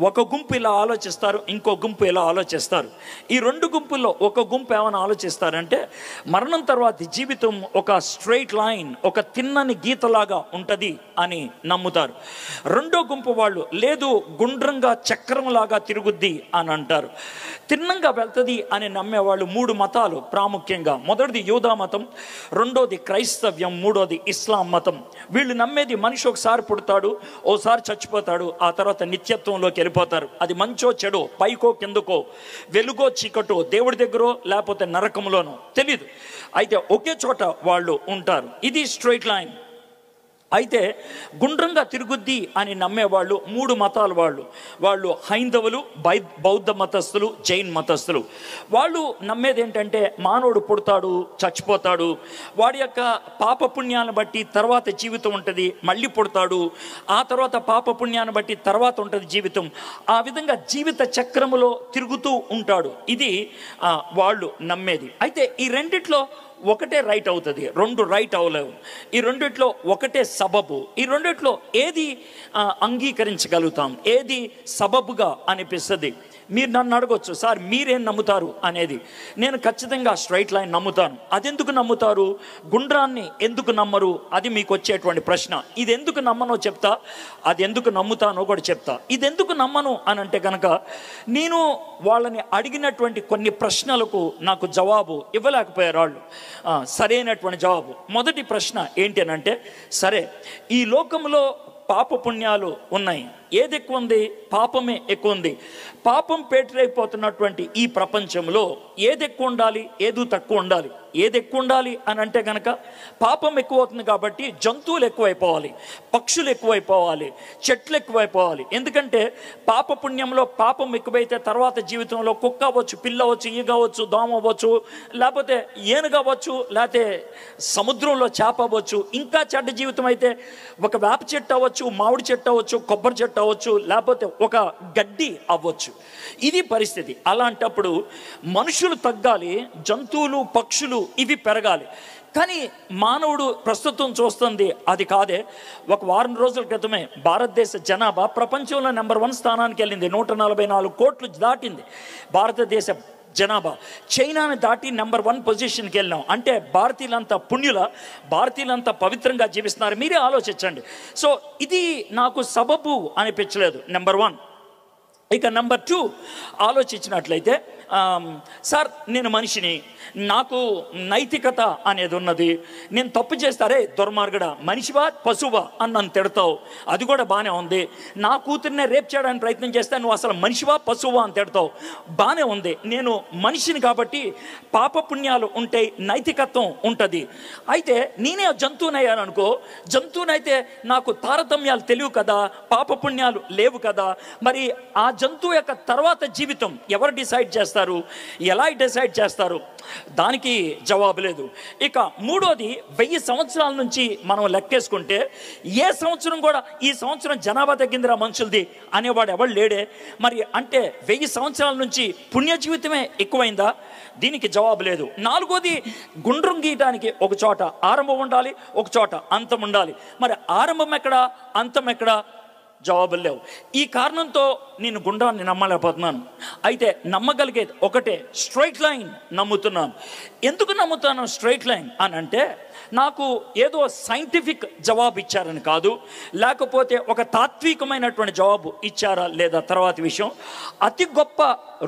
ఒక గుంపు ఇలా ఆలోచిస్తారు, ఇంకో గుంపు ఇలా ఆలోచిస్తారు. ఈ రెండు గుంపుల్లో ఒక గుంపు ఏమైనా ఆలోచిస్తారంటే మరణం తర్వాత జీవితం ఒక స్ట్రైట్ లైన్, ఒక తిన్నని గీతలాగా ఉంటుంది అని నమ్ముతారు. రెండో గుంపు వాళ్ళు లేదు, గుండ్రంగా చక్రంలాగా తిరుగుద్ది అని అంటారు. తిన్నంగా వెళ్తుంది అని నమ్మేవాళ్ళు 3 మతాలు ప్రాముఖ్యంగా. మొదటిది యూదా మతం, రెండోది క్రైస్తవ్యం, మూడోది ఇస్లాం మతం. వీళ్ళు నమ్మేది మనిషి ఒకసారి పుడతాడు, ఓసారి చచ్చిపోతాడు, ఆ తర్వాత నిత్యత్వంలోకి వెళ్ళిపోతారు. అది మంచో చెడో, పైకో కిందకో, వెలుగో చీకటో, దేవుడి దగ్గరో లేకపోతే నరకంలోనో తెలియదు. అయితే ఒకే చోట వాళ్ళు ఉంటారు. ఇది స్ట్రైట్ లైన్. అయితే గుండ్రంగా తిరుగుద్ది అని నమ్మేవాళ్ళు 3 మతాల వాళ్ళు హైందవులు, బౌద్ధ మతస్థులు, జైన్ మతస్థులు. వాళ్ళు నమ్మేది ఏంటంటే మానవుడు పుడతాడు, చచ్చిపోతాడు, వాడి యొక్క పాపపుణ్యాన్ని బట్టి తర్వాత జీవితం ఉంటుంది, మళ్ళీ పుడతాడు, ఆ తర్వాత పాపపుణ్యాన్ని బట్టి తర్వాత ఉంటుంది జీవితం. ఆ విధంగా జీవిత చక్రములో తిరుగుతూ ఉంటాడు. ఇది వాళ్ళు నమ్మేది. అయితే ఈ రెండిట్లో ఒకటే రైట్ అవుతుంది, 2 రైట్ అవ్వలేవు. ఈ రెండిట్లో ఒకటే సబబు. ఈ రెండిట్లో ఏది అంగీకరించగలుగుతాం, ఏది సబబుగా అనిపిస్తుంది? మీరు నన్ను అడగొచ్చు, సార్ మీరేం నమ్ముతారు అనేది. నేను ఖచ్చితంగా స్ట్రైట్ లైన్ నమ్ముతాను. అది ఎందుకు నమ్ముతారు? గుండ్రాన్ని ఎందుకు నమ్మరు? అది మీకు వచ్చేటువంటి ప్రశ్న. ఇది ఎందుకు నమ్మనో చెప్తా, అది ఎందుకు నమ్ముతానో కూడా చెప్తా. ఇది ఎందుకు నమ్మను అని అంటే కనుక నేను వాళ్ళని అడిగినటువంటి కొన్ని ప్రశ్నలకు నాకు జవాబు ఇవ్వలేకపోయారు వాళ్ళు, సరైనటువంటి జవాబు. మొదటి ప్రశ్న ఏంటి అని అంటే, సరే ఈ లోకంలో పాపపుణ్యాలు ఉన్నాయి, ఏది ఎక్కువ ఉంది? పాపమే ఎక్కువ ఉంది. పాపం పేటరైపోతున్నటువంటి ఈ ప్రపంచంలో ఏది ఎక్కువ ఉండాలి, ఏది తక్కువ ఉండాలి? ఏది ఎక్కువ ఉండాలి అని అంటే కనుక పాపం ఎక్కువ అవుతుంది కాబట్టి జంతువులు ఎక్కువైపోవాలి, పక్షులు ఎక్కువైపోవాలి, చెట్లు ఎక్కువైపోవాలి. ఎందుకంటే పాపపుణ్యంలో పాపం ఎక్కువైతే తర్వాత జీవితంలో కుక్క అవ్వచ్చు, పిల్ల అవ్వచ్చు, ఈగ అవ్వచ్చు, దోమ అవ్వచ్చు, లేకపోతే ఏనుగు అవ్వచ్చు, లేకపోతే సముద్రంలో చేప అవ్వచ్చు. ఇంకా చెడ్డ జీవితం అయితే ఒక వేప చెట్టు అవ్వచ్చు, మామిడి చెట్టు అవ్వచ్చు, కొబ్బరి చెట్టు అవ్వచ్చు, లేకపోతే ఒక గడ్డి అవ్వచ్చు. ఇది పరిస్థితి. అలాంటప్పుడు మనుషులు తగ్గాలి, జంతువులు, పక్షులు ఇవి పెరగాలి. కానీ మానవుడు ప్రస్తుతం చూస్తుంది అది కాదే. ఒక వారం రోజుల క్రితమే భారతదేశ జనాభా ప్రపంచంలో నెంబర్ 1 స్థానానికి వెళ్ళింది. 144 కోట్లు దాటింది భారతదేశ జనాభా. చైనాని దాటి నెంబర్ 1 పొజిషన్కి వెళ్ళాం. అంటే భారతీయులంతా పుణ్యుల, భారతీయులంతా పవిత్రంగా జీవిస్తున్నారు. మీరే ఆలోచించండి. సో ఇది నాకు సబబు అనిపించలేదు, నెంబర్ 1. ఇక నెంబర్ 2 ఆలోచించినట్లయితే, సార్ నేను మనిషిని, నాకు నైతికత అనేది ఉన్నది, నేను తప్పు చేస్తారే దుర్మార్గుడా, మనిషివా పశువా అని నన్ను తిడతావు, అది కూడా బాగానే ఉంది. నా కూతుర్నే రేప్ చేయడానికి ప్రయత్నం చేస్తే నువ్వు అసలు మనిషివా పశువా అని తిడతావు, బాగానే ఉంది. నేను మనిషిని కాబట్టి పాపపుణ్యాలు ఉంటాయి, నైతికత్వం ఉంటుంది. అయితే నేనే జంతువునయ్యాను అనుకో, జంతువునైతే నాకు తారతమ్యాలు తెలియవు కదా, పాపపుణ్యాలు లేవు కదా. మరి ఆ జంతువు యొక్క తర్వాత జీవితం ఎవరు డిసైడ్ చేస్తారు, ఎలా డిసైడ్ చేస్తారు? దానికి జవాబు లేదు. ఇక మూడోది, 1000 సంవత్సరాల నుంచి మనం లెక్కేసుకుంటే ఏ సంవత్సరం కూడా ఈ సంవత్సరం జనాభా తగ్గిందిరా మనుషులది అనేవాడు ఎవడు లేడే. మరి అంటే 1000 సంవత్సరాల నుంచి పుణ్య జీవితమే ఎక్కువైందా? దీనికి జవాబు లేదు. నాలుగోది, గుండ్రం గీయటానికి ఒక చోట ఆరంభం ఉండాలి, ఒక చోట అంతం ఉండాలి. మరి ఆరంభం ఎక్కడా, అంతం ఎక్కడా? జవాబులు లేవు. ఈ కారణంతో నేను గుండ్రాన్ని నమ్మలేకపోతున్నాను. అయితే నమ్మగలిగేది ఒకటే, స్ట్రైట్ లైన్ నమ్ముతున్నాను. ఎందుకు నమ్ముతాను స్ట్రైట్ లైన్ అని అంటే, నాకు ఏదో సైంటిఫిక్ జవాబు ఇచ్చారని కాదు, లేకపోతే ఒక తాత్వికమైనటువంటి జవాబు ఇచ్చారా లేదా తర్వాత విషయం. అతి గొప్ప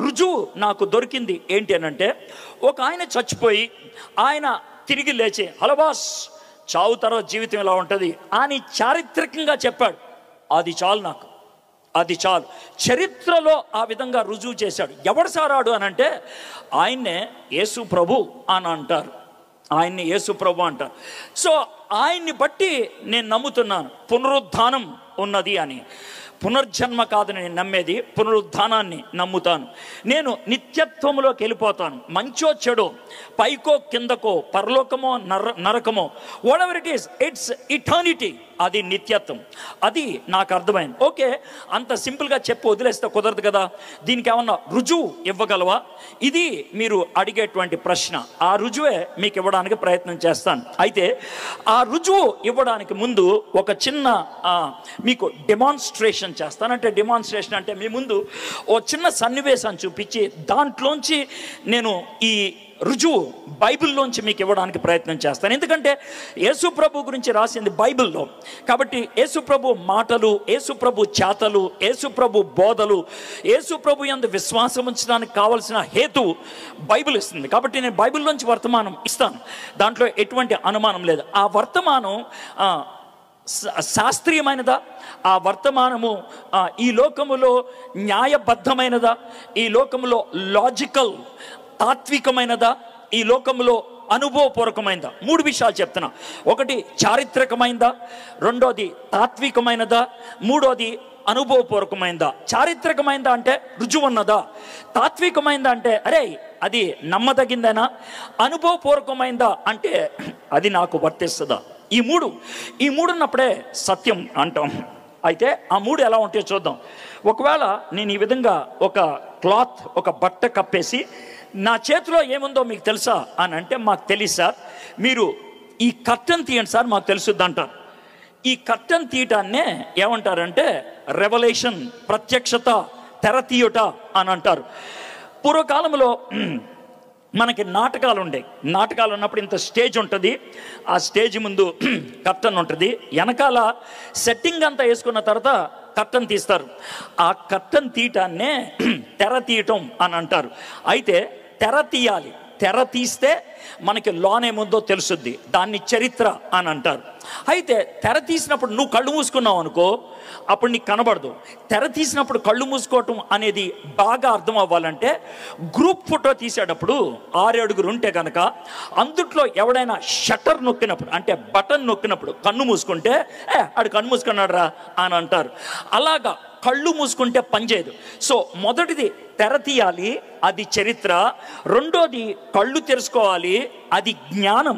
రుజువు నాకు దొరికింది ఏంటి అని అంటే, ఒక ఆయన చచ్చిపోయి ఆయన తిరిగి లేచి హలో బాస్, చావు తర్వాత జీవితం ఇలా ఉంటుంది అని చారిత్రకంగా చెప్పాడు. అది చాలు నాకు, అది చాలు. చరిత్రలో ఆ విధంగా రుజువు చేశాడు. ఎవడు సారాడు అని అంటే, ఆయన్నే యేసు ప్రభు అని అంటారు, ఆయన్ని యేసు ప్రభు అంటారు. సో ఆయన్ని బట్టి నేను నమ్ముతున్నాను పునరుద్ధానం ఉన్నది అని. పునర్జన్మ కాదని నేను నమ్మేది, పునరుద్ధానాన్ని నమ్ముతాను. నేను నిత్యత్వంలోకి వెళ్ళిపోతాను. మంచో చెడో, పైకో కిందకో, పరలోకమో నరకమో, whatever it is, it's eternity. అది నిత్యత్వం. అది నాకు అర్థమైంది. ఓకే, అంత సింపుల్గా చెప్పి వదిలేస్తే కుదరదు కదా. దీనికి ఏమన్నా రుజువు ఇవ్వగలవా? ఇది మీరు అడిగేటువంటి ప్రశ్న. ఆ రుజువే మీకు ఇవ్వడానికి ప్రయత్నం చేస్తాను. అయితే ఆ రుజువు ఇవ్వడానికి ముందు ఒక చిన్న మీకు డెమాన్స్ట్రేషన్ డెమాన్స్ట్రేషన్ చేస్తాను. అంటే డెమాన్స్ట్రేషన్ అంటే మీ ముందు ఓ చిన్న సన్నివేశాన్ని చూపించి దాంట్లోంచి నేను ఈ రుజువు బైబిల్లోంచి మీకు ఇవ్వడానికి ప్రయత్నం చేస్తాను. ఎందుకంటే యేసు ప్రభు గురించి రాసింది బైబిల్లో కాబట్టి యేసు ప్రభు మాటలు, యేసు ప్రభు చేతలు, యేసు ప్రభు బోధలు, యేసు ప్రభు యందు విశ్వాసం ఉంచడానికి కావలసిన హేతు బైబిల్ ఇస్తుంది. కాబట్టి నేను బైబిల్లోంచి వర్తమానం ఇస్తాను, దాంట్లో ఎటువంటి అనుమానం లేదు. ఆ వర్తమానం శాస్త్రీయమైనదా, ఆ వర్తమానము ఈ లోకములో న్యాయబద్ధమైనదా, ఈ లోకములో లాజికల్ తాత్వికమైనదా, ఈ లోకంలో అనుభవపూర్వకమైనదా? 3 విషయాలు చెప్తున్నా. ఒకటి చారిత్రకమైనదా, రెండోది తాత్వికమైనదా, మూడోది అనుభవపూర్వకమైనదా. చారిత్రకమైనదా అంటే రుజువున్నదా, తాత్వికమైనదా అంటే అరే అది నమ్మదగిందేనా, అనుభవపూర్వకమైనదా అంటే అది నాకు వర్తిస్తుందా. ఈ మూడు ఉన్నప్పుడే సత్యం అంటాం. అయితే ఆ 3 ఎలా ఉంటాయో చూద్దాం. ఒకవేళ నేను ఈ విధంగా ఒక క్లాత్, ఒక బట్ట కప్పేసి నా చేతిలో ఏముందో మీకు తెలుసా అని అంటే మాకు తెలియదు సార్, మీరు ఈ కర్టన్ తీయండి సార్ మాకు తెలుసుద్ది అంటారు. ఈ కర్టన్ తీయటాన్నే ఏమంటారంటే రెవల్యూషన్, ప్రత్యక్షత, తెర తీయుట అని అంటారు. పూర్వకాలంలో మనకి నాటకాలు ఉండేవి. నాటకాలు ఉన్నప్పుడు ఇంత స్టేజ్ ఉంటుంది, ఆ స్టేజ్ ముందు కర్టన్ ఉంటుంది, వెనకాల సెట్టింగ్ అంతా వేసుకున్న తర్వాత కర్టన్ తీస్తారు. ఆ కర్టన్ తీయటాన్నే తెర తీయటం అని అంటారు. అయితే తెర తీయాలి, తెర తీస్తే మనకి లోనేముందో తెలుసుద్ది, దాన్ని చరిత్ర అని అంటారు. అయితే తెర తీసినప్పుడు నువ్వు కళ్ళు మూసుకున్నావు అనుకో, అప్పుడు నీకు కనబడదు. తెర తీసినప్పుడు కళ్ళు మూసుకోవటం అనేది బాగా అర్థం అవ్వాలంటే గ్రూప్ ఫోటో తీసేటప్పుడు 6 అడుగులు ఉంటే కనుక అందుట్లో ఎవడైనా షట్టర్ నొక్కినప్పుడు అంటే బటన్ నొక్కినప్పుడు కన్ను మూసుకుంటే ఆడు కన్ను మూసుకున్నాడు రా అని అంటారు. అలాగా కళ్ళు మూసుకుంటే పనిచేయదు. సో మొదటిది తెర తీయాలి, అది చరిత్ర. రెండోది కళ్ళు తెరుచుకోవాలి, అది జ్ఞానం,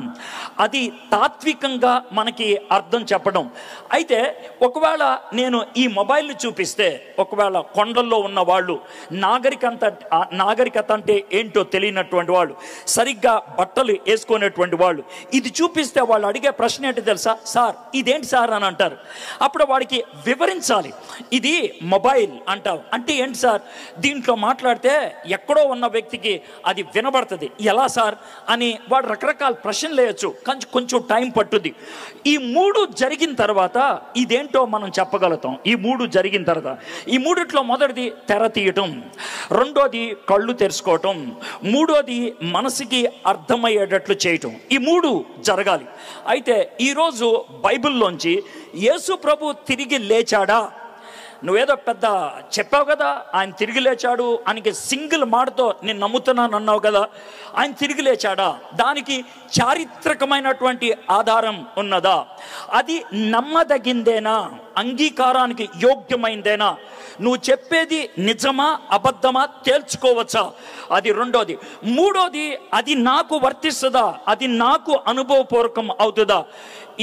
అది తాత్వికంగా మనకి అర్థం చెప్పడం. అయితే ఒకవేళ నేను ఈ మొబైల్ని చూపిస్తే, ఒకవేళ కొండల్లో ఉన్న వాళ్ళు, నాగరికత అంటే ఏంటో తెలియనటువంటి వాళ్ళు, సరిగ్గా బట్టలు వేసుకునేటువంటి వాళ్ళు, ఇది చూపిస్తే వాళ్ళు అడిగే ప్రశ్న ఏంటి తెలుసా? సార్ ఇదేంటి సార్ అని అంటారు. అప్పుడు వాడికి వివరించాలి, ఇది మొబైల్ అంటావు అంటే ఏంటి సార్, దీంట్లో మాట్లాడితే ఎక్కడో ఉన్న వ్యక్తికి అది వినబడుతుంది, ఎలా సార్ అని వాడు రకరకాల ప్రశ్నలు వేయచ్చు, కొంచెం టైం పట్టుద్ది. ఈ 3 జరిగిన తర్వాత ఇదేంటో మనం చెప్పగలుగుతాం. ఈ 3 జరిగిన తర్వాత, ఈ 3లో మొదటిది తెర తీయటం, రెండోది కళ్ళు తెరుచుకోవటం, మూడోది మనసుకి అర్థమయ్యేటట్లు చేయటం. ఈ 3 జరగాలి. అయితే ఈరోజు బైబిల్లోంచి యేసు ప్రభు తిరిగి లేచాడా? నువ్వేదో పెద్ద చెప్పావు కదా, ఆయన తిరిగి లేచాడు, ఆయనకి సింగిల్ మాటతో నేను నమ్ముతున్నాను అన్నావు కదా, ఆయన తిరిగి లేచాడా? దానికి చారిత్రకమైనటువంటి ఆధారం ఉన్నదా? అది నమ్మదగిందేనా? అంగీకారానికి యోగ్యమైందేనా? నువ్వు చెప్పేది నిజమా అబద్ధమా తేల్చుకోవచ్చా? అది రెండోది. మూడోది, అది నాకు వర్తిస్తుందా, అది నాకు అనుభవపూర్వకం అవుతుందా?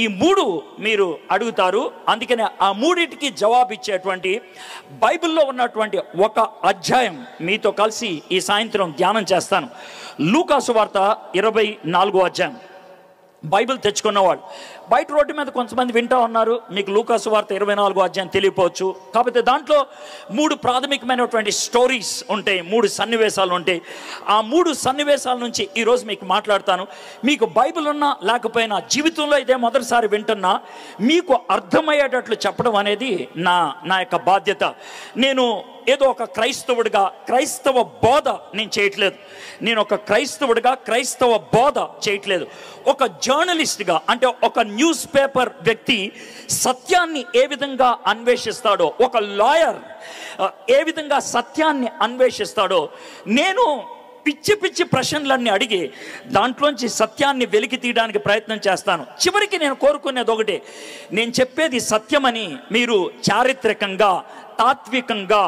ఈ 3 మీరు అడుగుతారు. అందుకనే ఆ 3టికి జవాబిచ్చేటువంటి బైబిల్లో ఉన్నటువంటి ఒక అధ్యాయం మీతో కలిసి ఈ సాయంత్రం ధ్యానం చేస్తాను. లూకాసు వార్త 24వ అధ్యాయం. బైబిల్ తెచ్చుకున్నవాళ్ళు బయట రోడ్డు మీద కొంతమంది వింటూ ఉన్నారు, మీకు లూకాసు వార్త 24వ అధ్యాయం తెలియపోవచ్చు. కాకపోతే దాంట్లో 3 ప్రాథమికమైనటువంటి స్టోరీస్ ఉంటాయి, 3 సన్నివేశాలు ఉంటాయి. ఆ 3 సన్నివేశాల నుంచి ఈరోజు మీకు మాట్లాడతాను. మీకు బైబిల్ ఉన్నా లేకపోయినా, జీవితంలో ఇదే మొదటిసారి వింటున్నా, మీకు అర్థమయ్యేటట్లు చెప్పడం అనేది నా యొక్క బాధ్యత. నేను ఏదో ఒక క్రైస్తవుడిగా క్రైస్తవ బోధ నేను చేయట్లేదు. నేను ఒక క్రైస్తవుడిగా క్రైస్తవ బోధ చేయట్లేదు. ఒక జర్నలిస్ట్గా, అంటే ఒక న్యూస్ పేపర్ వ్యక్తి సత్యాన్ని ఏ విధంగా అన్వేషిస్తాడో, ఒక లాయర్ ఏ విధంగా సత్యాన్ని అన్వేషిస్తాడో, నేను పిచ్చి పిచ్చి ప్రశ్నలన్నీ అడిగి దాంట్లోంచి సత్యాన్ని వెలికి తీయడానికి ప్రయత్నం చేస్తాను. చివరికి నేను కోరుకునేది ఒకటే, నేను చెప్పేది సత్యమని మీరు చారిత్రకంగా, తాత్వికంగా,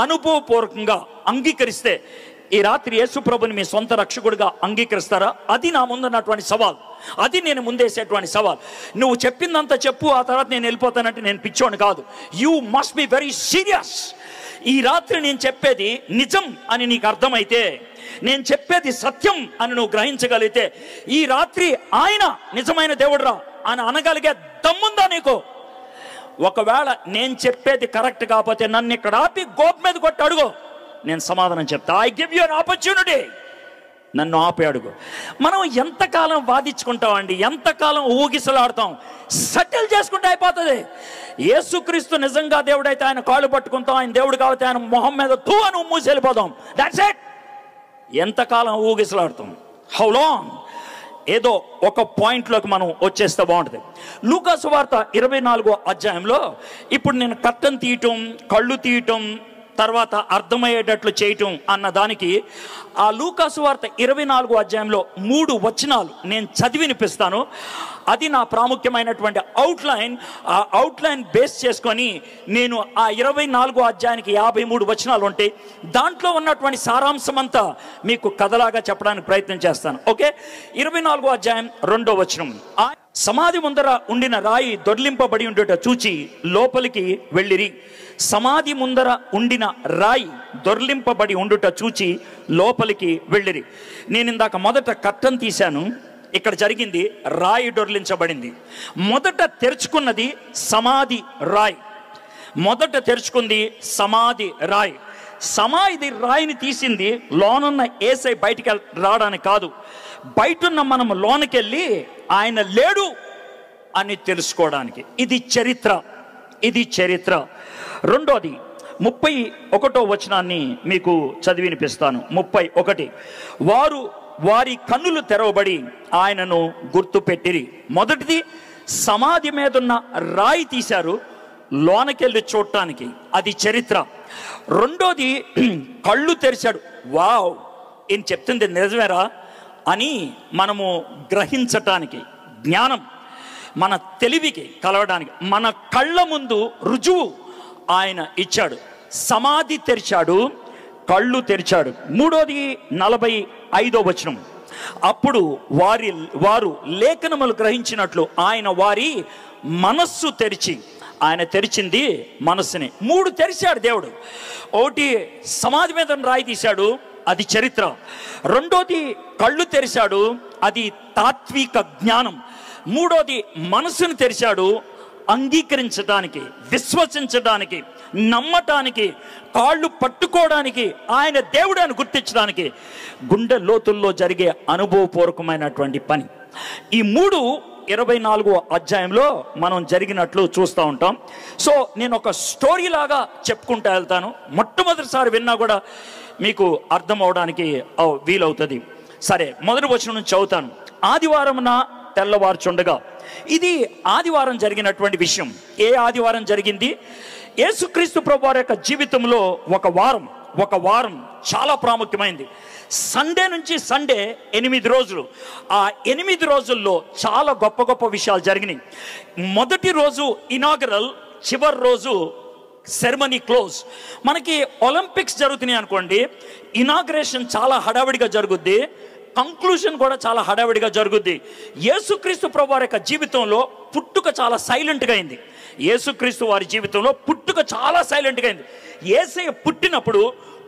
అనుభవపూర్వకంగా అంగీకరిస్తే ఈ రాత్రి యేసు ప్రభుని మీ సొంత రక్షకుడిగా అంగీకరిస్తారా? అది నా ముందున్నటువంటి సవాల్, అది నేను ముందేసేటువంటి సవాల్. నువ్వు చెప్పిందంతా చెప్పు, ఆ తర్వాత నేను వెళ్ళిపోతానంటే నేను పిచ్చోని కాదు. You must be very serious. ఈ రాత్రి నేను చెప్పేది నిజం అని నీకు అర్థమైతే, నేను చెప్పేది సత్యం అని నువ్వు గ్రహించగలిగితే, ఈ రాత్రి ఆయన నిజమైన దేవుడురా అని అనగలిగే దమ్ముందా నీకు? ఒకవేళ నేను చెప్పేది కరెక్ట్ కాకపోతే నన్ను ఇక్కడ ఆపి గోపు మీద కొట్టి అడుగు, నేను సమాధానం చెప్తా. I give you an opportunity. నన్ను ఆపి అడుగు. మనం ఎంతకాలం వాదించుకుంటామండి, ఎంతకాలం ఊగిసలాడతాం? సెటిల్ చేసుకుంటే అయిపోతుంది. యేసుక్రీస్తు నిజంగా దేవుడైతే ఆయన కాళ్ళు పట్టుకుంటాం, ఆయన దేవుడు కాబట్టి ఆయన మొహం మీద తూ అని మూసి వెళ్ళిపోదాం. That's it. ఎంతకాలం ఊగిసలాడతాం? How long? ఏదో ఒక పాయింట్లోకి మనం వచ్చేస్తే బాగుంటుంది. లూకా సువార్త 24వ అధ్యాయంలో ఇప్పుడు నేను కట్టను తీయటం, కళ్ళు తీయటం, తర్వాత అర్థమయ్యేటట్లు చేయటం అన్న దానికి ఆ లూకా సువార్త 24వ అధ్యాయంలో 3 వచనాలు నేను చదివి వినిపిస్తాను. అది నా ప్రాముఖ్యమైనటువంటి అవుట్లైన్. ఆ అవుట్లైన్ బేస్ చేసుకొని నేను ఆ 24వ అధ్యాయానికి 53 వచనాలు ఉంటాయి. దాంట్లో ఉన్నటువంటి సారాంశం అంతా మీకు కథలాగా చెప్పడానికి ప్రయత్నం చేస్తాను. ఓకే, 24వ అధ్యాయం 2వ వచనం. సమాధి ముందర ఉండిన రాయి దొర్లింపబడి ఉండుట చూచి లోపలికి వెళ్ళిరి. సమాధి ముందర ఉండిన రాయి దొర్లింపబడి ఉండుట చూచి లోపలికి వెళ్ళిరి. నేను ఇందాక మొదట కట్టను తీశాను. ఇక్కడ జరిగింది రాయి దొర్లించబడింది. మొదట తెరుచుకున్నది సమాధి రాయి. మొదట తెరుచుకుంది సమాధి రాయి. సమాధి రాయిని తీసింది లోనున్న యేసయ్య బయటికి రావడానికి కాదు, బయటున్న మనం లోనకెళ్ళి ఆయన లేడు అని తెలుసుకోవడానికి. ఇది చరిత్ర, ఇది చరిత్ర. రెండోది 31వ వచనాన్ని మీకు చదివి వినిపిస్తాను. 31. వారి కన్నులు తెరవబడి ఆయనను గుర్తుపెట్టిరి. మొదటిది సమాధి మీద ఉన్న రాయి తీశారు లోనకెళ్ళి చూడటానికి, అది చరిత్ర. రెండోది కళ్ళు తెరిచాడు. వావ్, ఏం చెప్తుంది నిజమేరా అని మనము గ్రహించటానికి, జ్ఞానం మన తెలివికి కలవడానికి మన కళ్ళ ముందు రుజువు ఆయన ఇచ్చాడు. సమాధి తెరిచాడు, కళ్ళు తెరిచాడు. మూడోది 45వ వచనం. అప్పుడు వారు లేఖనములు గ్రహించినట్లు ఆయన వారి మనస్సు తెరిచి, ఆయన తెరిచింది మనస్సుని. 3 తెరిచాడు దేవుడు. ఒకటి సమాధి మీద రాయి తీశాడు, అది చరిత్ర. రెండోది కళ్ళు తెరిచాడు, అది తాత్విక జ్ఞానం. మూడోది మనసును తెరిచాడు, అంగీకరించడానికి, విశ్వసించడానికి, నమ్మటానికి, కాళ్ళు పట్టుకోవడానికి, ఆయన దేవుడాన్ని గుర్తించడానికి, గుండె లోతుల్లో జరిగే అనుభవపూర్వకమైనటువంటి పని. ఈ 3 24వ అధ్యాయంలో మనం జరిగినట్లు చూస్తూ ఉంటాం. సో నేను ఒక స్టోరీ లాగా చెప్పుకుంటూ వెళ్తాను. మొట్టమొదటిసారి విన్నా కూడా మీకు అర్థం అవడానికి వీలవుతుంది. సరే, మొదటి వచనం నుంచి చదువుతాను. ఆదివారమున తెల్లవారుచుండగా, ఇది ఆదివారం జరిగినటువంటి విషయం. ఏ ఆదివారం జరిగింది? యేసుక్రీస్తు ప్రభువారి యొక్క జీవితంలో ఒక వారం చాలా ప్రాముఖ్యమైంది. సండే నుంచి సండే 8 రోజులు. ఆ 8 రోజుల్లో చాలా గొప్ప గొప్ప విషయాలు జరిగినాయి. మొదటి రోజు ఇనాగరల్, చివరి రోజు సెరమనీ క్లోజ్. మనకి ఒలింపిక్స్ జరుగుతున్నాయి అనుకోండి, ఇనాగ్రేషన్ చాలా హడావిడిగా జరుగుద్ది, కంక్లూషన్ కూడా చాలా హడావిడిగా జరుగుద్ది. యేసుక్రీస్తు ప్రభువారి యొక్క జీవితంలో పుట్టుక చాలా సైలెంట్గా అయింది. యేసుక్రీస్తు వారి జీవితంలో పుట్టుక చాలా సైలెంట్గా అయింది. యేసయ్య పుట్టినప్పుడు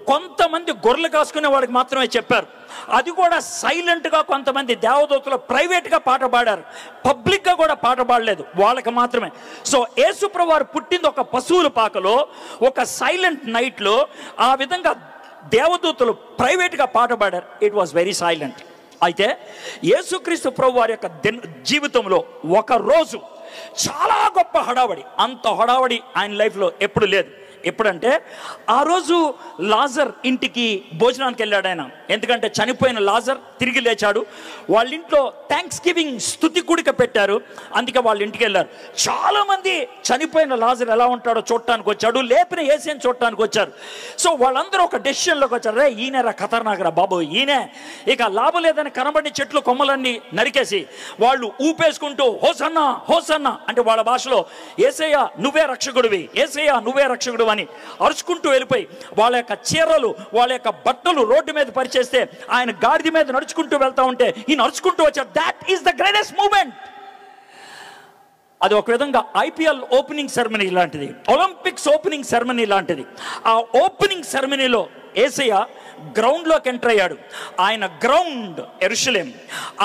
కొంతమంది గొర్రెలు కాసుకునే వాడికి మాత్రమే చెప్పారు. అది కూడా సైలెంట్గా. కొంతమంది దేవదూతలు ప్రైవేట్గా పాట పాడారు, పబ్లిక్గా కూడా పాట పాడలేదు, వాళ్ళకి మాత్రమే. సో యేసు ప్రభువారు పుట్టింది ఒక పశువుల పాకలో, ఒక సైలెంట్ నైట్లో. ఆ విధంగా దేవదూతలు ప్రైవేట్గా పాట పాడారు. It was very silent. అయితే యేసుక్రీస్తు ప్రభువారి యొక్క జీవితంలో ఒక రోజు చాలా గొప్ప హడావడి. అంత హడావడి ఆయన లైఫ్లో ఎప్పుడు లేదు. ఎప్పుడంటే ఆ రోజు లాజర్ ఇంటికి భోజనానికి వెళ్ళాడు ఆయన. ఎందుకంటే చనిపోయిన లాజర్ తిరిగి లేచాడు. వాళ్ళ ఇంట్లో థ్యాంక్స్ గివింగ్ స్తుతి కూడిక పెట్టారు, అందుకే వాళ్ళ ఇంటికి వెళ్ళారు. చాలామంది చనిపోయిన లాజర్ ఎలా ఉంటాడో చూడటానికి వచ్చాడు, లేపిన యేసుని చూడటానికి వచ్చారు. సో వాళ్ళందరూ ఒక డెసిషన్లోకి వచ్చారు. రే, ఈయనరా ఖతర్నాకరా బాబు, ఈయనే. ఇక లాభం లేదని కనబడిన చెట్లు కొమ్మలన్నీ నరికేసి వాళ్ళు ఊపేసుకుంటూ హోసన్నా హోసన్నా అంటే వాళ్ళ భాషలో యేసయ్య నువ్వే రక్షకుడివి, యేసయ్య నువ్వే రక్షకుడు అని అరుచుకుంటూ వెళ్ళిపోయి వాళ్ళ యొక్క చీరలు, వాళ్ళ యొక్క బట్టలు రోడ్డు మీద పరిచేస్తే ఆయన గాడిద మీద నడుచుకుంటూ వెళ్తా ఉంటే ఈయన నడుచుకుంటూ వచ్చాడు. That is the greatest moment. అది ఒక విధంగా ఐపీఎల్ ఓపెనింగ్ సెరమనీ లాంటిది, ఒలింపిక్స్ ఓపెనింగ్ సెరమనీ లాంటిది. ఆ ఓపెనింగ్ సెరమనీలో యేసయ్య గ్రౌండ్లోకి ఎంటర్ అయ్యాడు. ఆయన గ్రౌండ్ యెరూషలేం,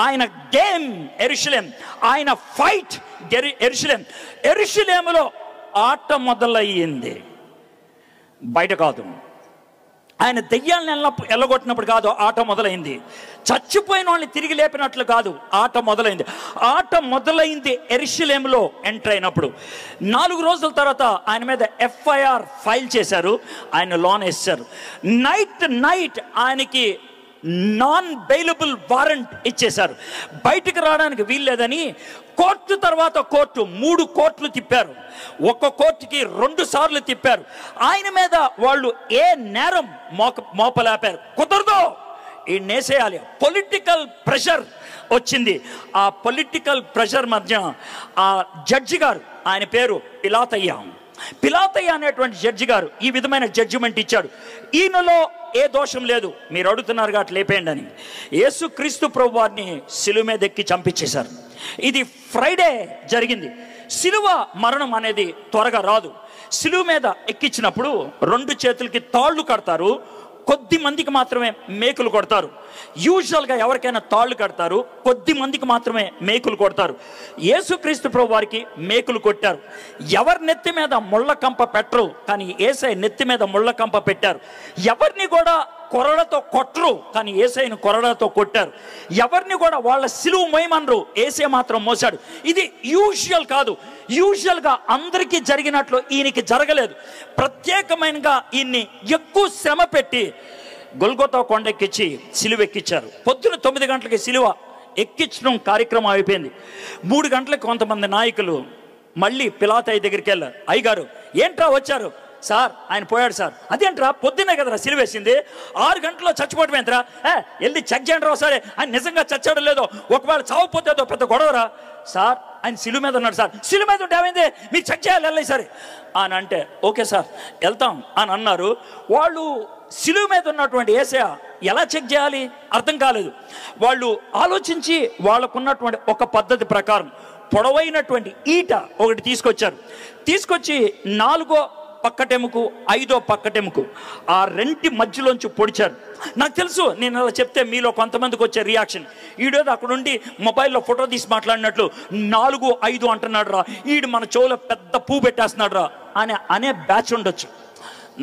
ఆయన గేమ్ యెరూషలేం, ఆయన ఫైట్ యెరూషలేం. యెరూషలేములో ఆట మొదలయ్యింది, బయట కాదు. ఆయన దెయ్యాలను ఎల్లగొట్టినప్పుడు కాదు ఆట మొదలైంది. చచ్చిపోయిన వాళ్ళని తిరిగి లేపినట్లు కాదు ఆట మొదలైంది. ఆట మొదలైంది యెరూషలేములో ఎంటర్ అయినప్పుడు. 4 రోజుల తర్వాత ఆయన మీద FIR ఫైల్ చేశారు, ఆయన లోన్ వేశారు. నైట్ ఆయనకి నాన్ బెయిలబుల్ వారెంట్ ఇచ్చేశారు. బయటకు రావడానికి వీల్లేదని కోర్టు తర్వాత కోర్టు 3 కోర్టులు తిప్పారు. ఒక్క కోర్టుకి 2 సార్లు తిప్పారు. ఆయన మీద వాళ్ళు ఏ నేరం మోపలేపారు. కుదరదు, ఈ నేసేయాలి. పొలిటికల్ ప్రెషర్ వచ్చింది. ఆ పొలిటికల్ ప్రెషర్ మధ్య ఆ జడ్జి గారు, ఆయన పేరు పిలాతయ్య అనేటువంటి జడ్జి గారు ఈ విధమైన జడ్జిమెంట్ ఇచ్చాడు. ఈయనలో ఏ దోషం లేదు, మీరు అడుగుతున్నారు కాబట్టి లేపేయండి అని. యేసుక్రీస్తు ప్రభువారిని శిలువ మీద ఎక్కి చంపించేశారు. ఇది ఫ్రైడే జరిగింది. శిలువ మరణం అనేది త్వరగా రాదు. శిలువ మీద ఎక్కించినప్పుడు 2 చేతులకి తాళ్ళు కడతారు, కొద్ది మందికి మాత్రమే మేకులు కొడతారు. యూజువల్గా ఎవరికైనా తాళ్ళు కడతారు, కొద్ది మందికి మాత్రమే మేకులు కొడతారు. యేసుక్రీస్తు ప్రభు వారికి మేకులు కొట్టారు. ఎవరి నెత్తి మీద ముళ్ళ కంప పెట్టరు, కానీ యేసయ్య నెత్తి మీద ముళ్ళ కంప పెట్టారు. ఎవరిని కూడా కొరడతో కొట్టరు, కానీ యేసయ్యను కొరడతో కొట్టారు. ఎవరిని కూడా వాళ్ళ సిలువ మోయమనరు, యేసయ్య మాత్రం మోసాడు. ఇది యూజువల్ కాదు. యూజువల్గా అందరికీ జరిగినట్లు ఈయనకి జరగలేదు. ప్రత్యేకమైనగా ఈయన్ని ఎక్కువ శ్రమ పెట్టి గొల్గొతా కొండెక్కించి సిలువ ఎక్కించారు. పొద్దున 9 గంటలకి సిలువ ఎక్కించడం కార్యక్రమం అయిపోయింది. 3 గంటలకు కొంతమంది నాయకులు మళ్ళీ పిలాతయ్య దగ్గరికి వెళ్ళారు. అయ్యగారు ఏంట్రా వచ్చారు? సార్ ఆయన పోయాడు సార్. అదేంట్రా పొద్దున్నే కదరా సిలువేసింది, 6 గంటల్లో చచ్చిపోవటం ఏంట్రా? వెళ్ళి చెక్ చేయండి రా ఒకసారి, ఆయన నిజంగా చచ్చాడో లేదో, ఒకవేళ చావపోతేదో పెద్ద గొడవరా. సార్ ఆయన సిలువ మీద ఉన్నాడు సార్. సిలువ మీద ఉంటే ఏమైంది, మీరు చెక్ చేయాలి వెళ్ళి సరే అని అంటే ఓకే సార్ వెళ్తాం అని అన్నారు. వాళ్ళు సిలువ మీద ఉన్నటువంటి యేసయ్య ఎలా చెక్ చేయాలి అర్థం కాలేదు. వాళ్ళు ఆలోచించి వాళ్ళకున్నటువంటి ఒక పద్ధతి ప్రకారం పొడవైనటువంటి ఈట ఒకటి తీసుకొచ్చి 4వ పక్కటెముకు 5వ పక్కటెముకు ఆ 2 మధ్యలోంచి పొడిచారు. నాకు తెలుసు నేను అలా చెప్తే మీలో కొంతమందికి వచ్చే రియాక్షన్, ఈడేదో అక్కడ ఉండి మొబైల్లో ఫోటో తీసి మాట్లాడినట్లు 4, 5 అంటున్నాడు రా, ఈడు మన చెవులో పెద్ద పువ్వు పెట్టేస్తున్నాడు రా అనే బ్యాచ్ ఉండొచ్చు.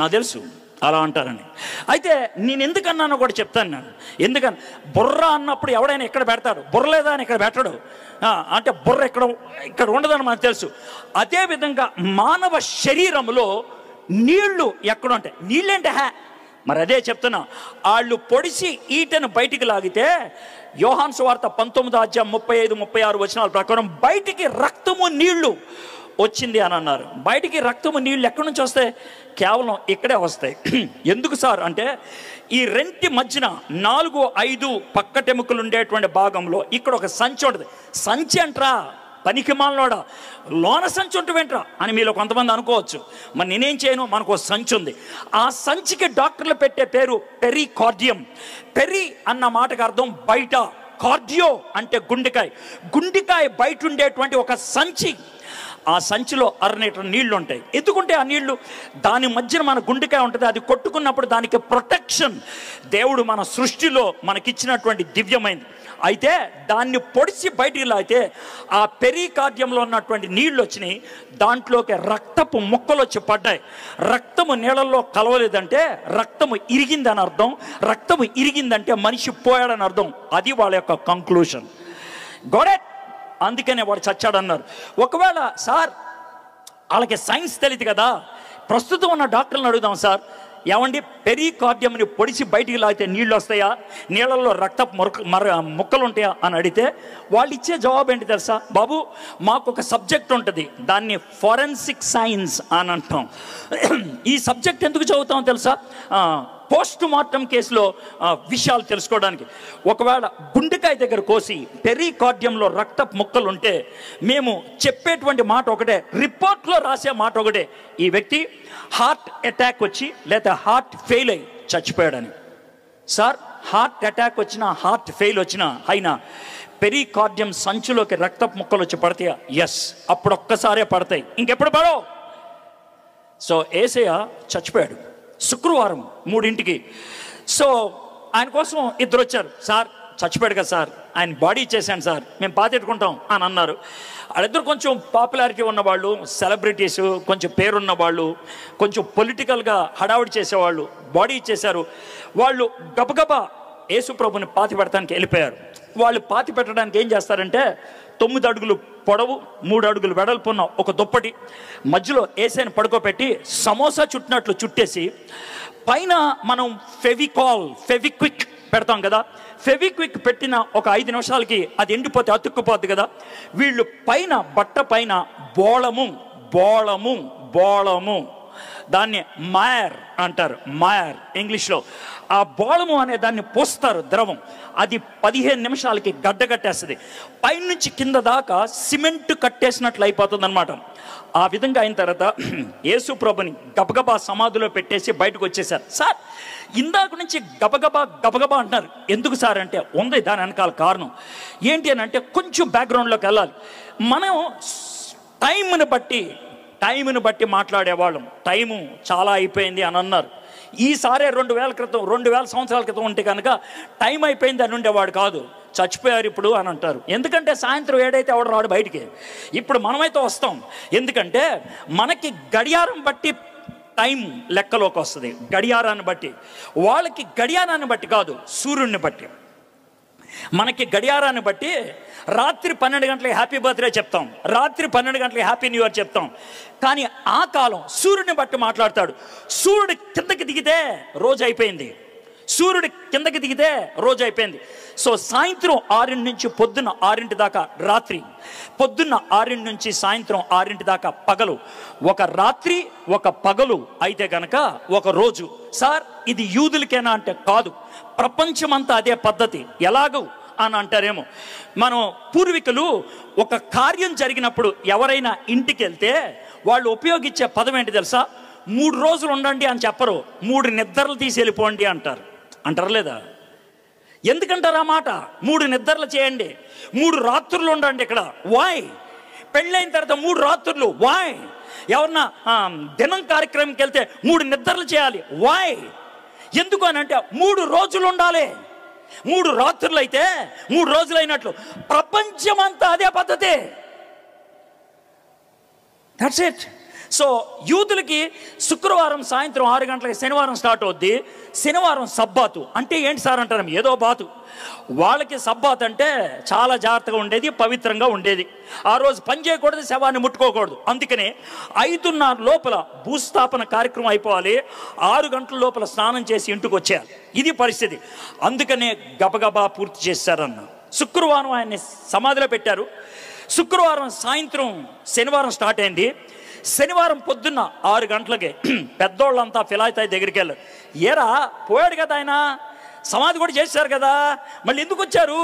నాకు తెలుసు అలా అంటారని. అయితే నేను ఎందుకన్నానో కూడా చెప్తాను. నేను ఎందుకని బుర్ర అన్నప్పుడు ఎవడైనా ఎక్కడ పెడతాడు, బుర్ర లేదా అని ఇక్కడ పెట్టడు. అంటే బుర్ర ఇక్కడ ఉండదని మనకు తెలుసు. అదేవిధంగా మానవ శరీరంలో నీళ్లు ఎక్కడ ఉంటాయి? నీళ్ళంటే మరి అదే చెప్తున్నా. వాళ్ళు పొడిసి ఈటను బయటికి లాగితే యోహాను సువార్త 19వ అధ్యాయం 35, 36 వచనాల ప్రకారం బయటికి రక్తము నీళ్లు వచ్చింది అని అన్నారు. బయటికి రక్తము నీళ్ళు ఎక్కడి నుంచి వస్తాయి? కేవలం ఇక్కడే వస్తాయి. ఎందుకు సార్ అంటే ఈ 2 మధ్యన 4, 5 పక్కటెముకలు ఉండేటువంటి భాగంలో ఇక్కడ ఒక సంచి ఉంటుంది. సంచి అంటరా పనికి మాలనోడా, లోన సంచి ఉంటుంవేంట్రా అని మీలో కొంతమంది అనుకోవచ్చు. మరి నేనేం చేయను, మనకు ఒక సంచి ఉంది. ఆ సంచికి డాక్టర్లు పెట్టే పేరు పెరికార్డియం. పెరి అన్న మాటకు అర్థం బయట, కార్డియో అంటే గుండెకాయ బయట ఉండేటువంటి ఒక సంచి. ఆ సంచిలో 6 లీటర్ నీళ్లు ఉంటాయి. ఎందుకుంటే ఆ నీళ్లు దాని మధ్యన మన గుండెకాయ ఉంటుంది. అది కొట్టుకున్నప్పుడు దానికి ప్రొటెక్షన్ దేవుడు మన సృష్టిలో మనకిచ్చినటువంటి దివ్యమైంది. అయితే దాన్ని పొడిచి బయటికి లాగితే ఆ పెరికార్డియంలో ఉన్నటువంటి నీళ్ళు వచ్చినాయి. దాంట్లోకి రక్తపు ముక్కలు వచ్చి పడ్డాయి. రక్తము నీళ్ళల్లో కలవలేదంటే రక్తము ఇరిగిందని అర్థం. రక్తము ఇరిగిందంటే మనిషి పోయాడని అర్థం. అది వాళ్ళ యొక్క కంక్లూషన్. గోడెట్ అందుకనే వాడు చచ్చాడన్నారు. ఒకవేళ సార్ వాళ్ళకి సైన్స్ తెలియదు కదా, ప్రస్తుతం ఉన్న డాక్టర్లను అడుగుదాం. సార్ ఏమండి పెరికార్డియంని పొడిచి బయటికి లాగితే నీళ్ళు వస్తాయా, నీళ్ళల్లో రక్తపు ముక్కలు ఉంటాయా అని అడిగితే వాళ్ళు ఇచ్చే జవాబు ఏంటి తెలుసా? బాబు మాకు ఒక సబ్జెక్ట్ ఉంటుంది, దాన్ని ఫోరెన్సిక్ సైన్స్ అని అంటాం. ఈ సబ్జెక్ట్ ఎందుకు చదువుతాం తెలుసా? పోస్ట్ మార్టం కేసులో విషయాలు తెలుసుకోవడానికి. ఒకవేళ గుండెకాయ దగ్గర కోసి పెరికార్డియంలో రక్తపు ముక్కలు ఉంటే మేము చెప్పేటువంటి మాట ఒకటే, రిపోర్ట్లో రాసే మాట ఒకటే, ఈ వ్యక్తి హార్ట్ అటాక్ వచ్చి లేదా హార్ట్ ఫెయిల్ అయ్యి చచ్చిపోయాడని. సార్ హార్ట్ అటాక్ వచ్చినా హార్ట్ ఫెయిల్ వచ్చినా అయినా పెరికార్డియం సంచిలోకి రక్తపు ముక్కలు వచ్చి పడతాయా? ఎస్, అప్పుడు ఒక్కసారే పడతాయి, ఇంకెప్పుడు పడవు. సో యేసయ్య చచ్చిపోయాడు శుక్రవారం 3 గంటలకి. సో ఆయన కోసం 2 వచ్చారు. సార్ చచ్చిపోయాడు కదా సార్, ఆయన బాడీ ఇచ్చేసాను సార్, మేము పాతెట్టుకుంటాం అని అన్నారు. వాళ్ళిద్దరు కొంచెం పాపులారిటీ ఉన్నవాళ్ళు, సెలబ్రిటీస్, కొంచెం పేరున్న వాళ్ళు, కొంచెం పొలిటికల్గా హడావుడి చేసేవాళ్ళు బాడీ ఇచ్చేశారు. వాళ్ళు గబగబా యేసు ప్రభుని పాతి పెడతానికి వెళ్ళిపోయారు. వాళ్ళు పాతి పెట్టడానికి ఏం చేస్తారంటే 9 అడుగులు పొడవు 3 అడుగులు వెడల్పున్న ఒక దుప్పటి మధ్యలో యేసుని పడుకోబెట్టి సమోసా చుట్టినట్లు చుట్టేసి పైన మనం ఫెవిక్విక్ పెడతాం కదా, ఫెవిక్విక్ పెట్టిన ఒక 5 నిమిషాలకి అది ఎండిపోతే అతుక్కుపోద్ది కదా. వీళ్ళు పైన బట్ట పైన బోళము దాన్ని మాయర్ అంటారు, మాయర్ ఇంగ్లీష్లో. ఆ బోళము అనే దాన్ని పోస్తారు ద్రవం, అది 15 నిమిషాలకి గడ్డగట్టేస్తుంది. పైనుంచి కింద దాకా సిమెంట్ కట్టేసినట్లు అయిపోతుంది అనమాట. ఆ విధంగా అయిన తర్వాత యేసు ప్రభుని గబగబా సమాధిలో పెట్టేసి బయటకు వచ్చేసారు. సార్ ఇందాక నుంచి గబగబా అంటున్నారు, ఎందుకు సార్ అంటే ఉంది దాని వెనకాల కారణం ఏంటి అని అంటే కొంచెం బ్యాక్గ్రౌండ్లోకి వెళ్ళాలి. మనం టైంని బట్టి మాట్లాడేవాళ్ళం. టైము చాలా అయిపోయింది అని అన్నారు. ఈసారే 2000 సంవత్సరాల క్రితం ఉంటే కనుక టైం అయిపోయింది అని ఉండేవాడు కాదు, చచ్చిపోయారు ఇప్పుడు అని అంటారు. ఎందుకంటే సాయంత్రం 7 అయితే ఎవడు రాడు బయటికి. ఇప్పుడు మనమైతే వస్తాం, ఎందుకంటే మనకి గడియారం బట్టి టైం లెక్కలోకి వస్తుంది. గడియారాన్ని బట్టి, వాళ్ళకి గడియారాన్ని బట్టి కాదు, సూర్యుడిని బట్టి. మనకి గడియారాన్ని బట్టి రాత్రి 12 గంటలకి హ్యాపీ బర్త్డే చెప్తాం, రాత్రి 12 గంటలకి హ్యాపీ న్యూ ఇయర్ చెప్తాం. కానీ ఆ కాలం సూర్యుడిని బట్టి మాట్లాడతాడు. సూర్యుడు కిందకి దిగితే రోజు అయిపోయింది, సో సాయంత్రం 6 నుంచి పొద్దున్న 6 దాకా రాత్రి, పొద్దున్న 6 నుంచి సాయంత్రం 6 దాకా పగలు. ఒక రాత్రి ఒక పగలు అయితే కనుక ఒక రోజు. సార్ ఇది యూదులకేనా అంటే కాదు, ప్రపంచమంతా అదే పద్ధతి. ఎలాగూ అని అంటారేమో. మనం పూర్వీకులు ఒక కార్యం జరిగినప్పుడు ఎవరైనా ఇంటికి వెళ్తే వాళ్ళు ఉపయోగించే పదం ఏంటి తెలుసా? 3 రోజులు ఉండండి అని చెప్పరు, 3 నిద్రలు తీసి వెళ్ళిపోండి అంటారు లేదా? ఎందుకంటారు ఆ మాట? 3 నిద్రలు చేయండి, 3 రాత్రులు ఉండండి ఇక్కడ. వాయ్? పెళ్ళైన తర్వాత 3 రాత్రులు వాయ్? ఎవరన్నా దినం కార్యక్రమంకి వెళ్తే 3 నిద్రలు చేయాలి వాయ్? ఎందుకు అని అంటే 3 రోజులు ఉండాలి. 3 రాత్రులు అయితే 3 రోజులు అయినట్లు. ప్రపంచమంతా అదే పద్ధతి. That's it. సో యూదులకి శుక్రవారం సాయంత్రం 6 గంటలకి శనివారం స్టార్ట్ అవుద్ది. శనివారం సబ్బాతు అంటే ఏంటి సార్ అంటారు, ఏదో బాతు. వాళ్ళకి సబ్బాత్ అంటే చాలా జాగ్రత్తగా ఉండేది, పవిత్రంగా ఉండేది. ఆ రోజు పని చేయకూడదు, శవాన్ని ముట్టుకోకూడదు. అందుకనే 5:30 లోపల భూస్థాపన కార్యక్రమం అయిపోవాలి, 6 గంటల లోపల స్నానం చేసి ఇంటికి వచ్చేయాలి. ఇది పరిస్థితి. అందుకనే గబగబా పూర్తి చేశారన్న. శుక్రవారం ఆయన్ని సమాధిలో పెట్టారు. శుక్రవారం సాయంత్రం శనివారం స్టార్ట్ అయింది. శనివారం పొద్దున్న 6 గంటలకి పెద్దోళ్ళంతా ఫిలాయితాయి దగ్గరికి వెళ్ళారు. ఏరా పోయాడు కదా ఆయన, సమాధి కూడా చేశారు కదా, మళ్ళీ ఎందుకు వచ్చారు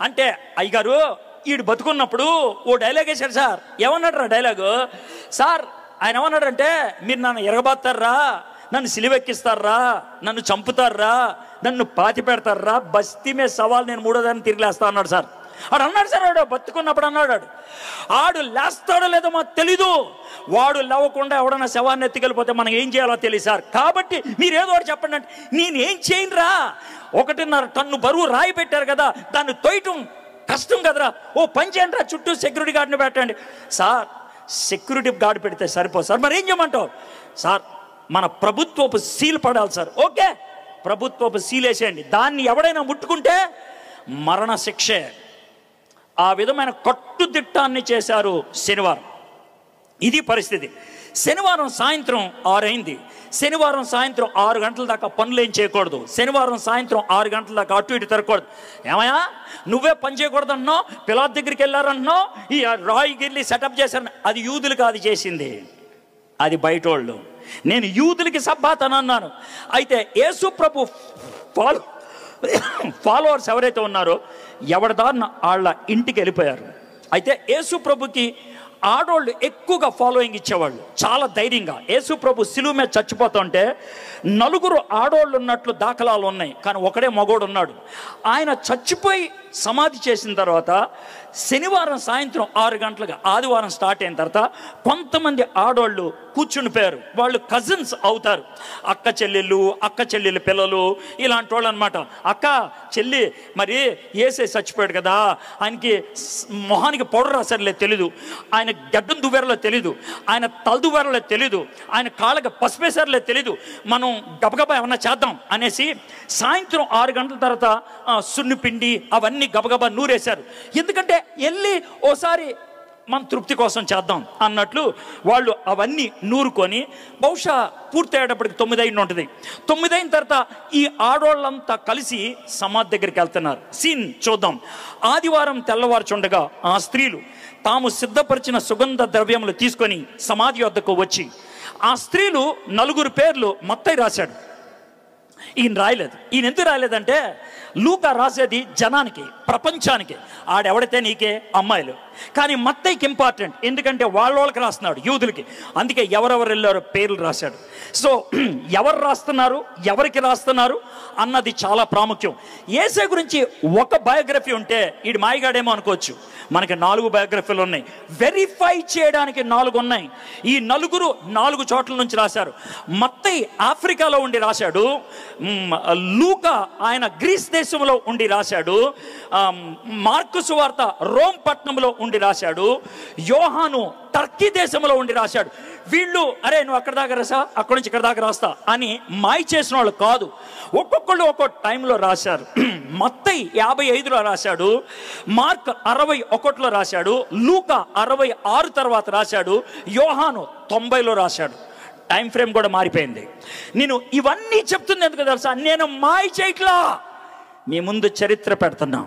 అంటే, అయ్యగారు ఈడు బతుకున్నప్పుడు ఓ డైలాగ్ వేశారు సార్. ఏమన్నాడు రా డైలాగు? సార్ ఆయన ఏమన్నాడంటే, మీరు నన్ను ఎరగబాతారా, నన్ను సిలివెక్కిస్తారా, నన్ను చంపుతారా, నన్ను పాతి పెడతారా, బస్తీ మీద సవాల్ నేను 3వ దాన్ని తిరిగిలేస్తా అన్నాడు సార్. ఆడు అన్నాడు సార్, ఆడు బతుకున్నప్పుడు అన్నాడు. ఆడు లేస్తాడో లేదో మాకు తెలీదు, వాడు లేవకుండా ఎవడన్నా శవాన్ని ఎత్తుకెళ్ళిపోతే మనం ఏం చేయాలో తెలియదు సార్. కాబట్టి మీరు ఏదో ఒకటి చెప్పండి అంటే, నేనేం చేయనురా, 1.5 టన్ను బరువు రాయి పెట్టారు కదా, దాన్ని తొయ్యటం కష్టం కదరా, ఓ పని చేయండి రా, చుట్టూ సెక్యూరిటీ గార్డ్ని పెట్టండి. సార్ సెక్యూరిటీ గార్డ్ పెడితే సరిపోదు సార్, మరి ఏం చేయమంటావు? సార్ మన ప్రభుత్వపు సీల్ పడాలి సార్. ఓకే, ప్రభుత్వపు సీల్ వేసేయండి, దాన్ని ఎవడైనా ముట్టుకుంటే మరణ శిక్షే. ఆ విధమైన కట్టుదిట్టాన్ని చేశారు శనివారం. ఇది పరిస్థితి. శనివారం సాయంత్రం 6 అయింది. శనివారం సాయంత్రం 6 గంటల దాకా పనులు ఏం చేయకూడదు. శనివారం సాయంత్రం 6 గంటల దాకా అటు ఇటు తిరగకూడదు. ఏమయ్యా నువ్వే పని చేయకూడదు అంటున్నావు, పిలాతు దగ్గరికి వెళ్ళారంటున్నావు, ఈ రాయి గిర్లి సెటప్ చేశారు. అది యూదులు కాదు చేసింది, అది బయటోళ్ళు. నేను యూదులకి సబ్బాత్ అని అన్నాను. అయితే యేసు ప్రభు ఫాలోవర్స్ ఎవరైతే ఉన్నారో ఎవరిదారిన వాళ్ళ ఇంటికి వెళ్ళిపోయారు. అయితే యేసు ప్రభుకి ఆడోళ్ళు ఎక్కువగా ఫాలోయింగ్ ఇచ్చేవాళ్ళు, చాలా ధైర్యంగా. యేసు ప్రభు సిలువ మీద చచ్చిపోతుంటే 4 ఆడోళ్ళు ఉన్నట్లు దాఖలాలు ఉన్నాయి, కానీ ఒకడే మగోడు ఉన్నాడు. ఆయన చచ్చిపోయి సమాధి చేసిన తర్వాత శనివారం సాయంత్రం 6 గంటలకు ఆదివారం స్టార్ట్ అయిన తర్వాత కొంతమంది ఆడవాళ్ళు కూర్చునిపోయారు. వాళ్ళు కజిన్స్ అవుతారు, అక్క చెల్లెళ్ళు పిల్లలు ఇలాంటి వాళ్ళు అనమాట. అక్క చెల్లి మరి ఏసే చచ్చిపోయాడు కదా, ఆయనకి మొహానికి పౌడర్ రాసారులే తెలీదు, ఆయన గడ్డం దువ్వేరలో తెలీదు, ఆయన తల దువ్వేరలో తెలీదు, ఆయన కాళ్ళకి పసుపేసారులే తెలీదు, మనం గబగబా ఏమన్నా చేద్దాం అనేసి సాయంత్రం 6 గంటల తర్వాత సున్నిపిండి అవన్నీ గబగబా నూరేశారు. ఎందుకంటే వెళ్ళి ఓసారి మన తృప్తి కోసం చేద్దాం అన్నట్లు వాళ్ళు అవన్నీ నూరుకొని బహుశా పూర్తయ్యేటప్పటికి 9 అయి ఉంటుంది. 9 అయిన తర్వాత ఈ ఆడవాళ్ళంతా కలిసి సమాధి దగ్గరికి వెళ్తున్నారు. సీన్ చూద్దాం. ఆదివారం తెల్లవారుచుండగా ఆ స్త్రీలు తాము సిద్ధపరిచిన సుగంధ ద్రవ్యములు తీసుకొని సమాధి వద్దకు వచ్చి, ఆ స్త్రీలు 4 పేర్లు మత్తయి రాశాడు, ఈయన రాయలేదు. ఈయన ఎందుకు రాయలేదంటే లూకా రాసేది జనానికి, ప్రపంచానికి, ఆడెవడితే నీకే అమ్మాయిలు. కానీ మత్తయికి ఇంపార్టెంట్, ఎందుకంటే వాళ్ళకి రాస్తున్నాడు, యూదులకి. అందుకే ఎవరెవరు వెళ్ళారో పేర్లు రాశాడు. సో ఎవరు రాస్తున్నారు, ఎవరికి రాస్తున్నారు అన్నది చాలా ప్రాముఖ్యం. యేసే గురించి ఒక బయోగ్రఫీ ఉంటే ఈడు మాయగాడేమో అనుకోవచ్చు. మనకి 4 బయోగ్రఫీలు ఉన్నాయి, వెరిఫై చేయడానికి 4 ఉన్నాయి. ఈ 4 చోట్ల నుంచి రాశారు. మత్తయి ఆఫ్రికాలో ఉండి రాశాడు, లూకా ఆయన గ్రీస్ దేశంలో ఉండి రాశాడు, మార్కు సువార్త రోమ్ పట్టణంలో ఉండి రాశాడు, యోహాను టర్కీ దేశంలో ఉండి రాశాడు. వీళ్ళు అరే నువ్వు అక్కడ దాకా రాసా, అక్కడి నుంచి ఇక్కడ దాకా రాస్తా అని మాయ చేసిన వాళ్ళు కాదు, ఒక్కొక్కళ్ళు ఒక్కొక్క టైంలో రాశారు. మత్తయి 55లో రాశాడు, మార్క్ 61లో రాశాడు, లూకా 66 తర్వాత రాశాడు, యోహాను 90లో రాశాడు. టైం ఫ్రేమ్ కూడా మారిపోయింది. నేను ఇవన్నీ చెప్తుంది ఎందుకు తెలుసా, నేను మాయ చేయట్లా, మీ ముందు చరిత్ర పెడుతున్నా.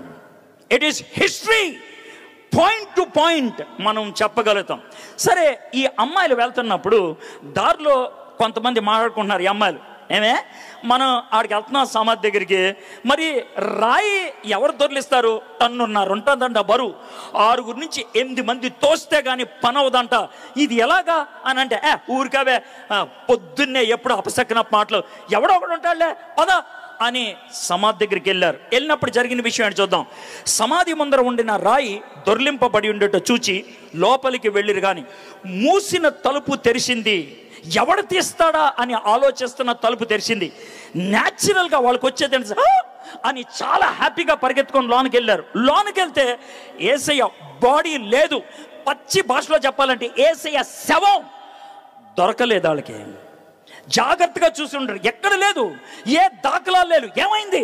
It is history, point to point మనం చెప్పగలుగుతాం. సరే, ఈ అమ్మాయిలు వెళ్తున్నప్పుడు దారిలో కొంతమంది మాట్లాడుకుంటున్నారు. ఈ అమ్మాయిలు ఏమే మనం ఆడికి వెళ్తున్నాం సమాధి దగ్గరికి, మరి రాయి ఎవరు దొరికిస్తారు, టన్నున్నర ఉంటుందంట బరువు, 6 నుంచి 8 మంది తోస్తే కానీ పని అవదంట, ఇది ఎలాగా అని అంటే ఊరికవే పొద్దున్నే ఎప్పుడు అపసక్కన మాటలు, ఎవడో ఒకడు ఉంటాడులే పద అని సమాధి దగ్గరికి వెళ్ళారు. వెళ్ళినప్పుడు జరిగిన విషయం ఏంటి చూద్దాం. సమాధి ముందర ఉండిన రాయి దొర్లింపబడి ఉండేట చూచి లోపలికి వెళ్ళిరు, కానీ మూసిన తలుపు తెరిచింది. ఎవడు తీస్తాడా అని ఆలోచిస్తున్న తలుపు తెరిచింది. న్యాచురల్గా వాళ్ళకి వచ్చేది అని చాలా హ్యాపీగా పరిగెత్తుకొని లోనికి వెళ్ళారు. లోనికి వెళ్తే యేసయ్య బాడీ లేదు, పచ్చి భాషలో చెప్పాలంటే యేసయ్య శవం దొరకలేదు. వాళ్ళకి జాగ్రత్తగా చూసి ఉండరు, ఎక్కడ లేదు, ఏ దాఖలా లేదు. ఏమైంది,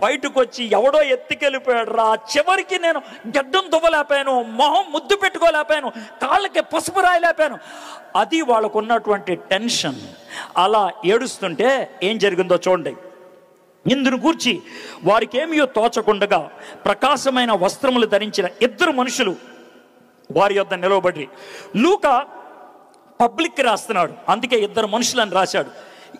బయటకు వచ్చి ఎవడో ఎత్తుకెళ్ళిపోయాడు రా. చివరికి నేను గడ్డం దువ్వలేపాను, మొహం ముద్దు పెట్టుకోలేపాను, కాళ్ళకి పసుపు రాయలేపాను. అది వాళ్ళకు ఉన్నటువంటి టెన్షన్. అలా ఏడుస్తుంటే ఏం జరిగిందో చూడండి. ఇందును గూర్చి వారికి ఏమియో తోచకుండగా ప్రకాశమైన వస్త్రములు ధరించిన 2 మనుషులు వారి యొద్ద నిలవబడి, లూకా పబ్లిక్ రాస్తున్నాడు, అందుకే 2 మనుషులని రాశాడు.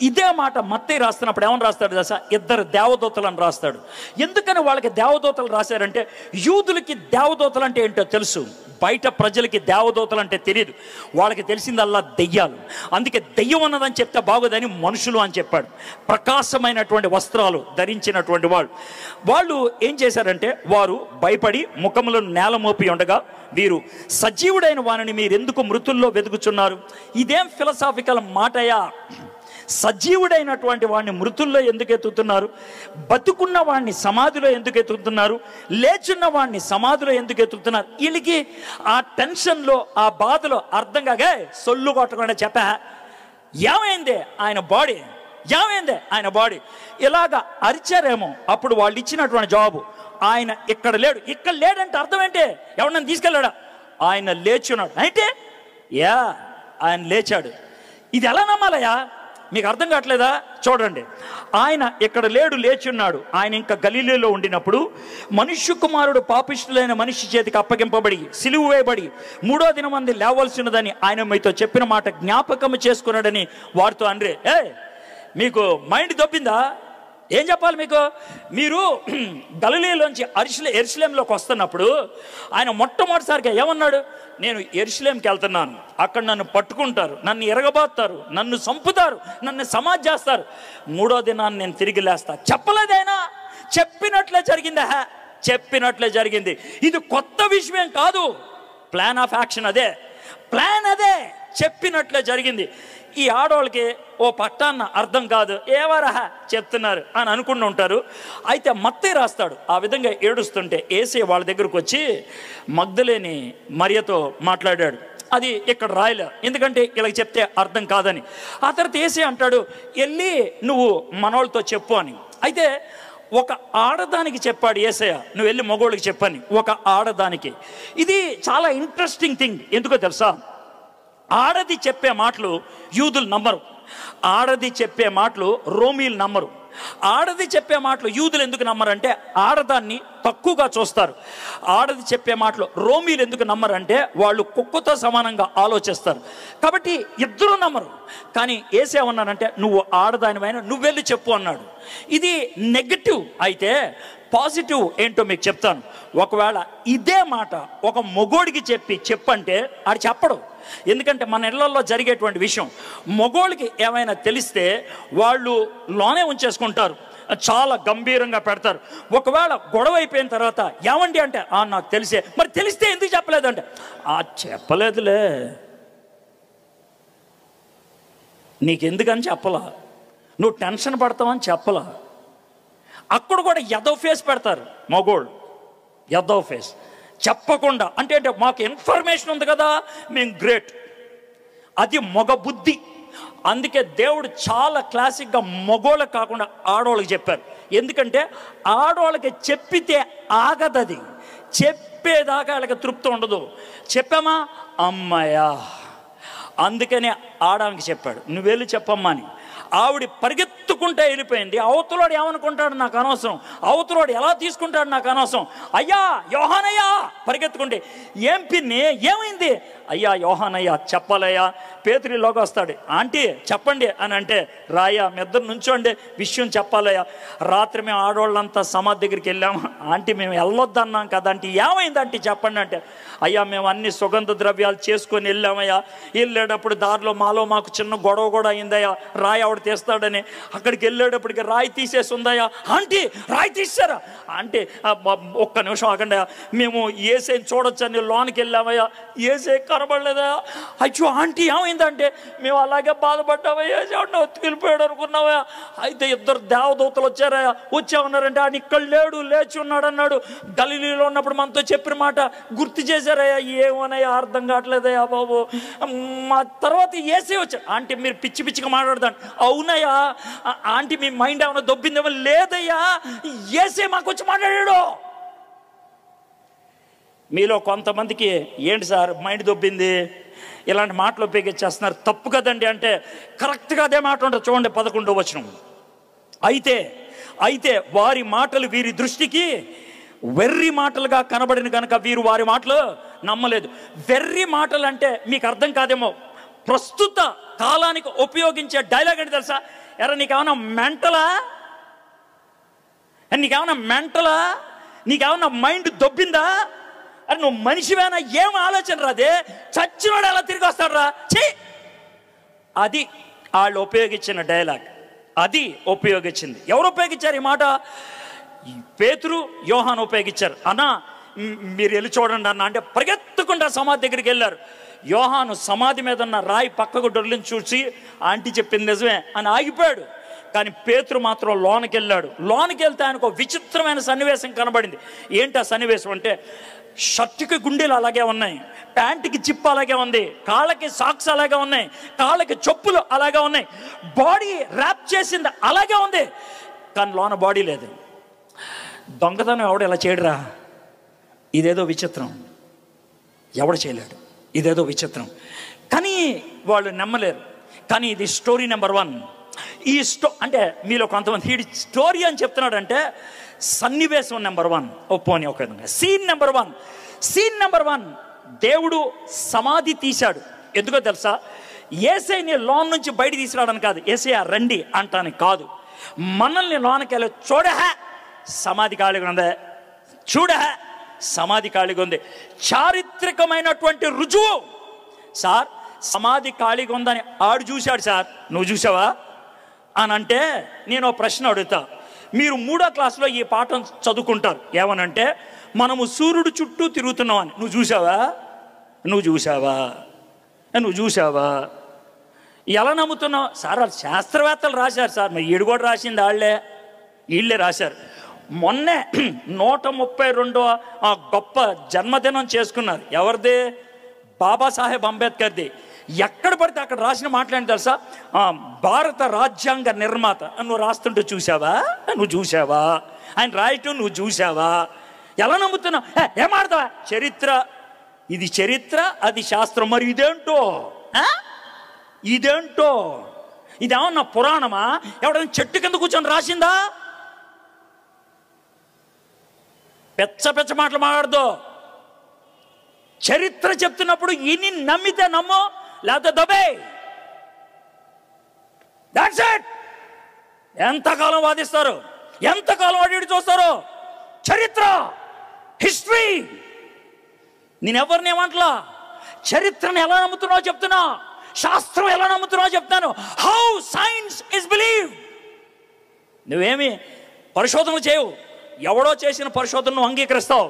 ఇదే మాట మత్తయి రాస్తున్నప్పుడు ఏమని రాస్తాడు తెలుసా, 2 దేవదూతలను రాస్తాడు. ఎందుకని వాళ్ళకి దేవదూతలు రాశారంటే, యూదులకి దేవదూతలు అంటే ఏంటో తెలుసు, బయట ప్రజలకి దేవదూతలు అంటే తెలియదు. వాళ్ళకి తెలిసిందల్లా దెయ్యాలు. అందుకే దెయ్యం అన్నదని చెప్తే బాగోదని మనుషులు అని చెప్పాడు. ప్రకాశమైనటువంటి వస్త్రాలు ధరించినటువంటి వాళ్ళు ఏం చేశారంటే, వారు భయపడి ముఖములో నేల మోపి ఉండగా, వీరు సజీవుడైన వారిని మీరెందుకు మృతుల్లో వెతుకుచున్నారు? ఇదేం ఫిలసాఫికల్ మాటయా? సజీవుడైనటువంటి వాడిని మృతుల్లో ఎందుకు ఎత్తుతున్నారు? బతుకున్న వాడిని సమాధిలో ఎందుకు ఎత్తుతున్నారు? లేచున్న వాడిని సమాధిలో ఎందుకు ఎత్తుతున్నారు? వీళ్ళకి ఆ టెన్షన్లో, ఆ బాధలో అర్థం కాగా సొల్లు కొట్టకుండా చెప్పా, ఏమైంది ఆయన బాడీ, ఏమైంది ఆయన బాడీ, ఇలాగా అరిచారేమో. అప్పుడు వాళ్ళు ఇచ్చినటువంటి జవాబు, ఆయన ఇక్కడ లేడు. ఇక్కడ లేడంటే అర్థం ఏంటి, ఎవరినైనా తీసుకెళ్ళాడా? ఆయన లేచున్నాడు అంటే ఆయన లేచాడు. ఇది ఎలా నమ్మాలయా? మీకు అర్థం కావట్లేదా? చూడండి, ఆయన ఇక్కడ లేడు, లేచున్నాడు. ఆయన ఇంకా గలిలీలో ఉండినప్పుడు మనుష్య కుమారుడు పాపిష్టులైన మనిషి చేతికి అప్పగింపబడి సిలువ వేయబడి 3వ దినమంది లేవలసినదని ఆయన మీతో చెప్పిన మాట జ్ఞాపకం చేసుకున్నాడని వారితో అనరే. మీకు మైండ్ దొబ్బిందా? ఏం చెప్పాలి మీకు? మీరు గలిలీలోంచి యెరూషలేంలోకి వస్తున్నప్పుడు ఆయన మొట్టమొదటిసారిగా ఏమన్నాడు? నేను యెరూషలేంకి వెళ్తున్నాను, అక్కడ నన్ను పట్టుకుంటారు, నన్ను ఎరగబాస్తారు, నన్ను చంపుతారు, నన్ను సమాధి చేస్తారు, 3వ దినాన్ని నేను తిరిగి లేస్తా. చెప్పలేదైనా? చెప్పినట్లే జరిగిందా? చెప్పినట్లే జరిగింది. ఇది కొత్త విషయం కాదు, ప్లాన్ ఆఫ్ యాక్షన్ అదే, ప్లాన్ అదే, చెప్పినట్లే జరిగింది. ఈ ఆడవాళ్ళకి ఓ పట్టాన్న అర్థం కాదు, ఏవరా చెప్తున్నారు అని అనుకుంటూ ఉంటారు. అయితే మత్తయి రాస్తాడు, ఆ విధంగా ఏడుస్తుంటే యేసయ్య వాళ్ళ దగ్గరకు వచ్చి మగ్దలేని మరియతో మాట్లాడాడు. అది ఇక్కడ రాయలే, ఎందుకంటే ఇలా చెప్తే అర్థం కాదని. ఆ తర్వాత యేసయ్య అంటాడు, వెళ్ళి నువ్వు మనోళ్ళతో చెప్పు అని. అయితే ఒక ఆడదానికి చెప్పాడు యేసయ్య, నువ్వు వెళ్ళి మగోళ్ళకి చెప్పని. ఒక ఆడదానికి. ఇది చాలా ఇంట్రెస్టింగ్ థింగ్. ఎందుకో తెలుసా? ఆడది చెప్పే మాటలు యూదులు నమ్మరు, ఆడది చెప్పే మాటలు రోమీలు నమ్మరు. ఆడది చెప్పే మాటలు యూదులు ఎందుకు నమ్మరంటే ఆడదాన్ని తక్కువగా చూస్తారు. ఆడది చెప్పే మాటలు రోమీలు ఎందుకు నమ్మరంటే వాళ్ళు కుక్కతో సమానంగా ఆలోచిస్తారు. కాబట్టి ఇద్దరు నమ్మరు. కానీ ఏసేమన్నానంటే నువ్వు ఆడదానివైనా నువ్వు వెళ్ళి చెప్పు అన్నాడు. ఇది నెగటివ్. అయితే పాజిటివ్ ఏంటో మీకు చెప్తాను. ఒకవేళ ఇదే మాట ఒక మొగోడికి చెప్పంటే ఆడు చెప్పడు. ఎందుకంటే మన ఇళ్లలో జరిగేటువంటి విషయం మగోళ్ళకి ఏమైనా తెలిస్తే వాళ్ళు లోనే ఉంచేసుకుంటారు, చాలా గంభీరంగా పెడతారు. ఒకవేళ గొడవ అయిపోయిన తర్వాత ఏమండి అంటే నాకు తెలిసే, మరి తెలిస్తే ఎందుకు చెప్పలేదంటే చెప్పలేదులే, నీకెందుకని చెప్పలా, నువ్వు టెన్షన్ పడతావని చెప్పలా. అక్కడ కూడా ఎదో ఫేస్ పెడతారు మగోళ్ళు, ఎదో ఫేస్ చెప్పకుండా. అంటే మాకు ఇన్ఫర్మేషన్ ఉంది కదా, మేము గ్రేట్. అది మగ బుద్ధి. అందుకే దేవుడు చాలా క్లాసిక్గా మగోళ్ళకి కాకుండా ఆడవాళ్ళకి చెప్పారు. ఎందుకంటే ఆడవాళ్ళకి చెప్పితే ఆగదది, చెప్పేదాకా వాళ్ళకి తృప్తి ఉండదు. చెప్పామా అమ్మాయా, అందుకనే ఆడవానికి చెప్పాడు, నువ్వు వెళ్ళి చెప్పమ్మా అని. ఆవిడ పరిగెత్తుకుంటే వెళ్ళిపోయింది. అవతలోడు ఏమనుకుంటాడు నాకు అనవసరం, అవతలోడు ఎలా తీసుకుంటాడు నాకు అనవసరం. అయ్యా యోహానయ్యా పరిగెత్తుకుంటే, ఏం పిన్ని ఏమైంది? అయ్యా యోహానయ్యా చెప్పాలయ్యా. పేతురులోకి వస్తాడు, ఆంటీ చెప్పండి అని అంటే, రాయ్యా మీ ఇద్దరు నుంచోండి, విషయం చెప్పాలయ్యా. రాత్రి మేము ఆడవాళ్ళంతా సమాధి దగ్గరికి వెళ్ళాము, ఆంటీ మేము వెళ్ళొద్దన్నాం కదా అంటే, ఏమైంది ఆంటీ చెప్పండి అంటే, అయ్యా మేము అన్ని సుగంధ ద్రవ్యాలు చేసుకొని వెళ్ళామయ్యా, వెళ్ళేటప్పుడు దారిలో మాకు చిన్న గొడవ కూడా అయిందయ్యా, రాయి ఆవిడ తీస్తాడని. అక్కడికి వెళ్ళేటప్పటికి రాయి తీసేసి ఉందయ్యా. ఆంటీ రాయి తీసారా అంటే, ఒక్క నిమిషం ఆగండి, మేము ఏసైని చూడొచ్చని లోనికి వెళ్ళామయ్యా, ఏసై కనబడలేదా. అయ్యో ఆంటీ ఏమైందంటే, మేము అలాగే బాధపడ్డామయ్యా, ఒత్తుకెళ్ళిపోయాడు అనుకున్నావా. అయితే ఇద్దరు దేవదూతలు వచ్చారయ్యా, వచ్చామన్నారంటే ఆయన ఇక్కడ లేడు, లేచి ఉన్నాడు అన్నాడు. గలిలీలో ఉన్నప్పుడు మనతో చెప్పిన మాట గుర్తు చేశారయ్యా. ఏమోనయ్యా అర్థం కావట్లేదయ్యా బాబు. మా తర్వాత ఏసే వచ్చాడు. ఆంటీ మీరు పిచ్చి పిచ్చిగా మాట్లాడతాను. అవునయ్యా ఆంటీ మీ మైండ్ ఏమైనా దొబ్బిందేమో. లేదయ్యా ఏసే మాకు వచ్చి మాట్లాడాడు. మీలో కొంతమందికి ఏంటి సార్ మైండ్ దొబ్బింది, ఇలాంటి మాటలు ఉపయోగించేస్తున్నారు, తప్పు కదండి అంటే కరెక్ట్గా అదే మాట ఉంటుంది. చూడండి 11వ వచనం. అయితే వారి మాటలు వీరి దృష్టికి వెర్రి మాటలుగా కనబడిన కనుక వీరు వారి మాటలు నమ్మలేదు. వెర్రి మాటలు అంటే మీకు అర్థం కాదేమో, ప్రస్తుత కాలానికి ఉపయోగించే డైలాగ్ అంటే తెలుసా? ఎరా నీకేమన్నా మెంటలా, నీకేమన్నా మైండ్ దొబ్బిందా, అరే నువ్వు మనిషివేనా, ఏం ఆలోచన రాదే, చచ్చినోడు ఎలా తిరిగి వస్తాడు రా, చే. అది వాళ్ళు ఉపయోగించిన డైలాగ్, అది ఉపయోగించింది. ఎవరు ఉపయోగించారు ఈ మాట? పేతురు యోహాను ఉపయోగించారు. అన్నా మీరు వెళ్ళి చూడండి అన్న అంటే పరిగెత్తుకుంటా సమాధి దగ్గరికి వెళ్ళారు. యోహాను సమాధి మీద ఉన్న రాయి పక్కకు డొర్లిని చూసి ఆంటీ చెప్పింది నిజమే అని ఆగిపోయాడు. కానీ పేతురు మాత్రం లోనికి వెళ్ళాడు. లోనికి వెళ్తే ఆయనకు విచిత్రమైన సన్నివేశం కనబడింది. ఏంటి ఆ సన్నివేశం అంటే, షర్టుకి గుండెలు అలాగే ఉన్నాయి, ప్యాంటుకి చిప్ అలాగే ఉంది, కాళ్ళకి సాక్స్ అలాగే ఉన్నాయి, కాళ్ళకి చెప్పులు అలాగే ఉన్నాయి, బాడీ ర్యాప్ చేసింది అలాగే ఉంది, కానీ లోన బాడీ లేదు. దొంగతనం ఎవడు ఇలా చేయడురా, ఇదేదో విచిత్రం, ఎవడు చేయలేడు, ఇదేదో విచిత్రం. కానీ వాళ్ళు నమ్మలేరు. కానీ ఇది స్టోరీ నెంబర్ 1. ఈ అంటే మీలో కొంతమంది ఈ స్టోరీ అని చెప్తున్నాడంటే సన్నివేశం నెంబర్ 1. ఒప్పోని ఒక విధంగా సీన్ నెంబర్ 1 దేవుడు సమాధి తీశాడు. ఎందుకో తెలుసా? యేసయ్యని లోన్ నుంచి బయట తీసుకురావడానికి కాదు, యేసయ్య రండి అంటానికి కాదు, మనల్ని లోనకి వెళ్ళి చూడహా సమాధి ఖాళీగా ఉందే, చూడహా సమాధి ఖాళీగా ఉంది. చారిత్రకమైనటువంటి రుజువు సార్. సమాధి ఖాళీగా ఉందని ఆడు చూశాడు సార్, నువ్వు చూసావా అని అంటే నేను ప్రశ్న అడుగుతా, మీరు 3వ క్లాసులో ఈ పాఠం చదువుకుంటారు. ఏమనంటే మనము సూర్యుడు చుట్టూ తిరుగుతున్నాం అని. నువ్వు చూసావా ఎలా నమ్ముతున్నావు సార్? వాళ్ళు శాస్త్రవేత్తలు రాశారు సార్. మరి ఈడు కూడా రాసింది వీళ్ళే రాశారు. మొన్నే 132వ గొప్ప జన్మదినం చేసుకున్నారు. ఎవరిది? బాబాసాహెబ్ అంబేద్కర్ది. ఎక్కడ పడితే అక్కడ రాసిన మాట్లాడి తెలుసా? భారత రాజ్యాంగ నిర్మాత. నువ్వు రాస్తుంటే చూసావా? ఆయన రాయటం నువ్వు చూసావా? ఎలా నమ్ముతున్నావు? ఏమాడతావా? చరిత్ర, ఇది చరిత్ర, అది శాస్త్రం. మరి ఇదేంటో ఇదేమన్నా పురాణమా? ఎవడైనా చెట్టు కింద కూర్చొని రాసిందా? పెచ్చ మాటలు మాట్లాడదు. చరిత్ర చెప్తున్నప్పుడు ఇన్ని నమ్మితే నమ్మో, లేకపోతే దబే. That's it. ఎంతకాలం వాదిస్తారు, ఎంతకాలం అడిగి చూస్తారు? చరిత్ర, హిస్టరీ. నేనెవరిని ఏమంటలా. చరిత్రను ఎలా నమ్ముతున్నావో చెప్తున్నా, శాస్త్రం ఎలా నమ్ముతున్నావో చెప్తాను. How science is believe. నువ్వేమి పరిశోధన చేయవు. ఎవడో చేసిన పరిశోధన నువ్వు అంగీకరిస్తావు,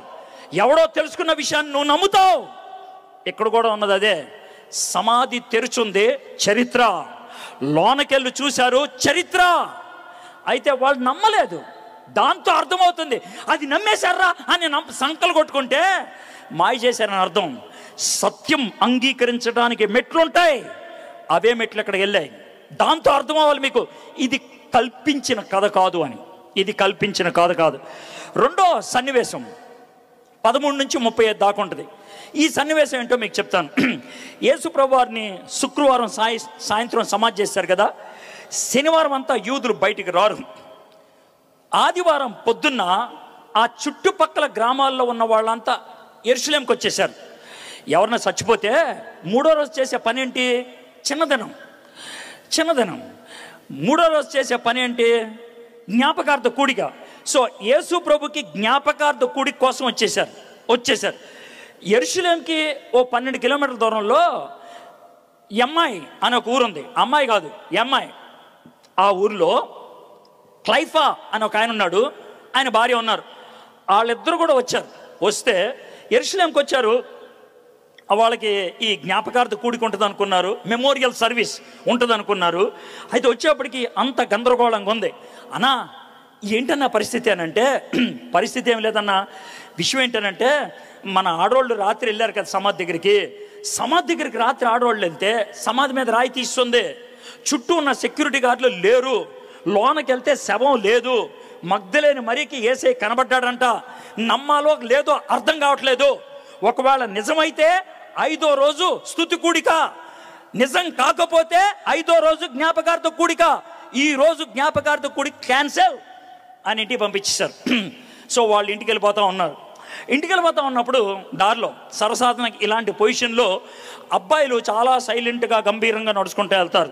ఎవడో తెలుసుకున్న విషయాన్ని నువ్వు నమ్ముతావు. ఇక్కడ కూడా ఉన్నది అదే. సమాధి తెరుచుంది, చరిత్ర. లోనకెళ్ళి చూశారు, చరిత్ర. అయితే వాళ్ళు నమ్మలేదు. దాంతో అర్థమవుతుంది అది నమ్మేశారా అని సంకలు కొట్టుకుంటే మాయ చేశారని అర్థం. సత్యం అంగీకరించడానికి మెట్లుంటాయి, అవే మెట్లు ఇక్కడికి వెళ్ళాయి. దాంతో అర్థం అవ్వాలి మీకు ఇది కల్పించిన కథ కాదు అని. ఇది కల్పించిన కథ కాదు. రెండో సన్నివేశం 13 నుంచి 35 దాకా ఉంటుంది. ఈ సన్నివేశం ఏంటో మీకు చెప్తాను. యేసుప్రభు వారిని శుక్రవారం సాయంత్రం సమాధి చేశారు కదా. శనివారం అంతా యూదులు బయటికి రారు. ఆదివారం పొద్దున్న ఆ చుట్టుపక్కల గ్రామాల్లో ఉన్న వాళ్ళంతా యెరూషలేంకి వచ్చేసారు. ఎవరన్నా చచ్చిపోతే 3వ రోజు చేసే పని ఏంటి? చిన్నదినం. 3వ రోజు చేసే పని ఏంటి? జ్ఞాపకార్థ కూడిక. సో యేసు ప్రభుకి జ్ఞాపకార్థ కూడిక కోసం వచ్చేసారు. యెరూషలేంకి ఓ 12 కిలోమీటర్ల దూరంలో ఎమ్మాయి అనే ఒక ఊరుంది. అమ్మాయి కాదు, ఎమ్మాయి. ఆ ఊరిలో క్లైఫా అని ఒక ఆయన ఉన్నాడు, ఆయన భార్య ఉన్నారు. వాళ్ళిద్దరు కూడా వచ్చారు. వస్తే యెరూషలేంకి వచ్చారు. వాళ్ళకి ఈ జ్ఞాపకార్థ కూడిక ఉంటుంది అనుకున్నారు, మెమోరియల్ సర్వీస్ ఉంటుంది అనుకున్నారు. అయితే వచ్చేప్పటికి అంత గందరగోళంగా ఉంది. అన్నా ఏంటన్నా పరిస్థితి అనంటే, పరిస్థితి ఏం లేదన్నా, విషయం ఏంటనంటే మన ఆడవాళ్ళు రాత్రి వెళ్ళారు కదా సమాధి దగ్గరికి రాత్రి ఆడవాళ్ళు వెళ్తే సమాధి మీద రాయి తీస్తుంది. చుట్టూ ఉన్న సెక్యూరిటీ గార్డులు లేరు. లోనకి వెళ్తే శవం లేదు. మగ్ధలేని మరీకి యేసయ్య కనబడ్డాడంట. నమ్మాలో లేదో అర్థం కావట్లేదు. ఒకవేళ నిజమైతే 5వ రోజు స్తుతి కూడిక, నిజం కాకపోతే 5వ రోజు జ్ఞాపకార్థ కూడిక. ఈ రోజు జ్ఞాపకార్థ కూడిక క్యాన్సెల్ అని ఇంటికి పంపించేశారు. సో వాళ్ళు ఇంటికి వెళ్ళిపోతూ ఉన్నప్పుడు దారిలో సర్వసాధారణంగా ఇలాంటి పొజిషన్లో అబ్బాయిలు చాలా సైలెంట్గా గంభీరంగా నడుచుకుంటూ వెళ్తారు.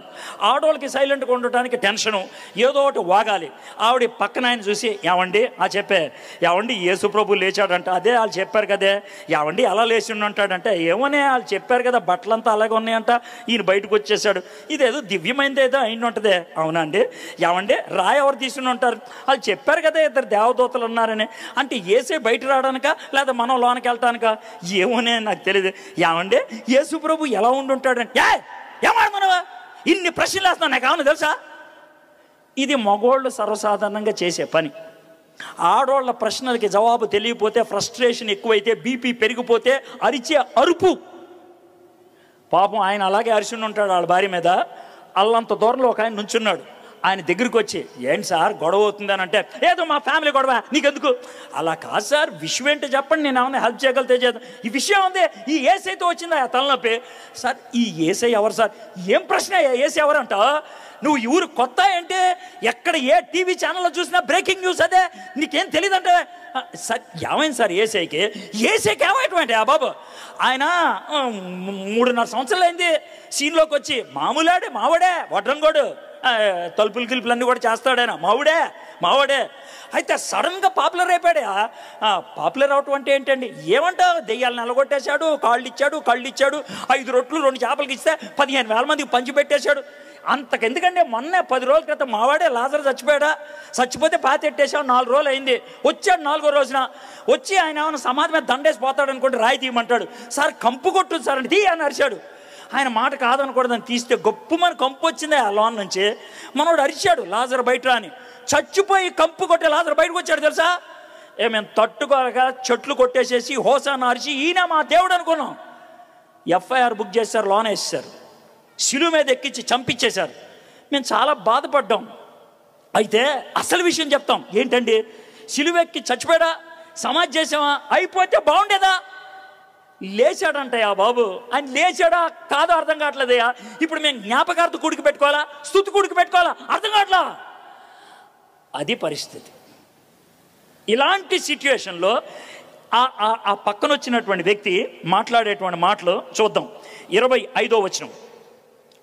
ఆడవాళ్ళకి సైలెంట్గా ఉండటానికి టెన్షను, ఏదో ఒకటి వాగాలి. ఆవిడ పక్కన ఆయన చూసి ఏమండి యేసుప్రభు లేచాడంట. అదే వాళ్ళు చెప్పారు కదే. ఏమండి అలా లేచి ఉంటాడంటే, ఏమోనే వాళ్ళు చెప్పారు కదా బట్టలంతా అలాగే ఉన్నాయంట, ఈయన బయటకు వచ్చేసాడు, ఇదేదో దివ్యమైనది ఏదో అయిన ఉంటుంది. అవునా అండి? ఏమండి రాయి ఎవరు తీసుకుని ఉంటారు? వాళ్ళు చెప్పారు కదా 2 దేవదూతలు ఉన్నారని. అంటే యేసే బయట రావడానిక లేదా మనం లోనికి వెళ్ళటానిక? ఏమోనే నాకు తెలియదు. ఏమండి యేసు ప్రభు ఎలా ఉండుంటాడంటే, ఏమాడుతున్నావా? ఇన్ని ప్రశ్నలు వేస్తున్నావు, నాకు ఏమన్నా తెలుసా? ఇది మగోళ్ళు సర్వసాధారణంగా చేసే పని. ఆడోళ్ళ ప్రశ్నలకి జవాబు తెలియకపోతే, ఫ్రస్ట్రేషన్ ఎక్కువైతే, బీపీ పెరిగిపోతే అరిచే అరుపు. పాపం ఆయన అలాగే అరిచి ఉంటాడు వాళ్ళ భార్య మీద. అల్లంత దూరంలో ఒక ఆయన నుంచున్నాడు. ఆయన దగ్గరికి వచ్చి, ఏంటి సార్ గొడవ అవుతుందని అంటే, ఏదో మా ఫ్యామిలీ గొడవ, నీకెందుకు? అలా కాదు సార్, విషయం ఏంటో చెప్పండి, నేను ఏమైనా హెల్ప్ చేయగలితే చేద్దాం. ఈ విషయం ఉంది, ఈ యేసయ్యతో వచ్చిందా తలనొప్పి. సార్ ఈ యేసయ్య ఎవరు సార్? ఏం ప్రశ్న, యేసయ్య ఎవరంట? నువ్వు ఈ ఊరు కొత్త ఏంటి? ఎక్కడ ఏ టీవీ ఛానల్లో చూసినా బ్రేకింగ్ న్యూస్ అదే, నీకేం తెలియదంటే. సార్ ఏమైంది సార్ యేసయ్యకి ఏమైనటువంటి ఆ బాబు? ఆయన 3.5 సంవత్సరాలు అయింది సీన్లోకి వచ్చి. మావాడే వడ్రంగోడు, తలుపులు గిలుపులన్నీ కూడా చేస్తాడు ఆయన. మావాడే. అయితే సడన్గా పాపులర్ అయిపోయాడు. పాపులర్ అవటం అంటే ఏంటండి? ఏమంటావు? దెయ్యాలను నిలగొట్టేశాడు, కళ్ళు ఇచ్చాడు, 5 రొట్లు 2 చేపలకి ఇస్తే 15,000 మందికి పంచిపెట్టేశాడు. అంతకెందుకంటే మొన్నే 10 రోజుల క్రితం మావాడే లాజరు చచ్చిపోయాడా, చచ్చిపోతే పాతెట్టేసాం, 4 రోజులు అయింది. వచ్చాడు 4వ రోజున, వచ్చి ఆయన ఏమైనా సమాధి మీద దండేసి పోతాడు అనుకోండి, రాయి తీయమంటాడు. సార్ కంపు కొట్టు సార్ అంటే తీ అని అరిచాడు. ఆయన మాట కాదనకూడదని తీస్తే గొప్పమని కంపు వచ్చింది ఆ లోన్ నుంచి. మనోడు అరిచాడు లాజరు బయట అని. చచ్చిపోయి కంపు కొట్టే లాజరు బయటకు వచ్చాడు తెలుసా. మేము తట్టుకోలేక చెట్లు కొట్టేసేసి హోసాన అరిచి ఈయన మా దేవుడు అనుకున్నాం. ఎఫ్ఐఆర్ బుక్ చేశారు, లోన్ వేసేసారు, శిలువ మీద ఎక్కించి చంపించేశారు. మేము చాలా బాధపడ్డాం. అయితే అసలు విషయం చెప్తాం ఏంటండి, శిలువ ఎక్కి చచ్చిపోయాడా, సమాధి చేసామా, అయిపోతే బాగుండేదా? లేచాడంటయ్యా బాబు. ఆయన లేచాడా కాదో అర్థం కావట్లేదయ్యా. ఇప్పుడు మేము జ్ఞాపకార్థ కూడికి పెట్టుకోవాలా, స్తుతి కూడికి పెట్టుకోవాలా, అర్థం కావట్లా. అది పరిస్థితి. ఇలాంటి సిచ్యుయేషన్లో ఆ పక్కన వచ్చినటువంటి వ్యక్తి మాట్లాడేటువంటి మాటలు చూద్దాం. 25వ వచనం.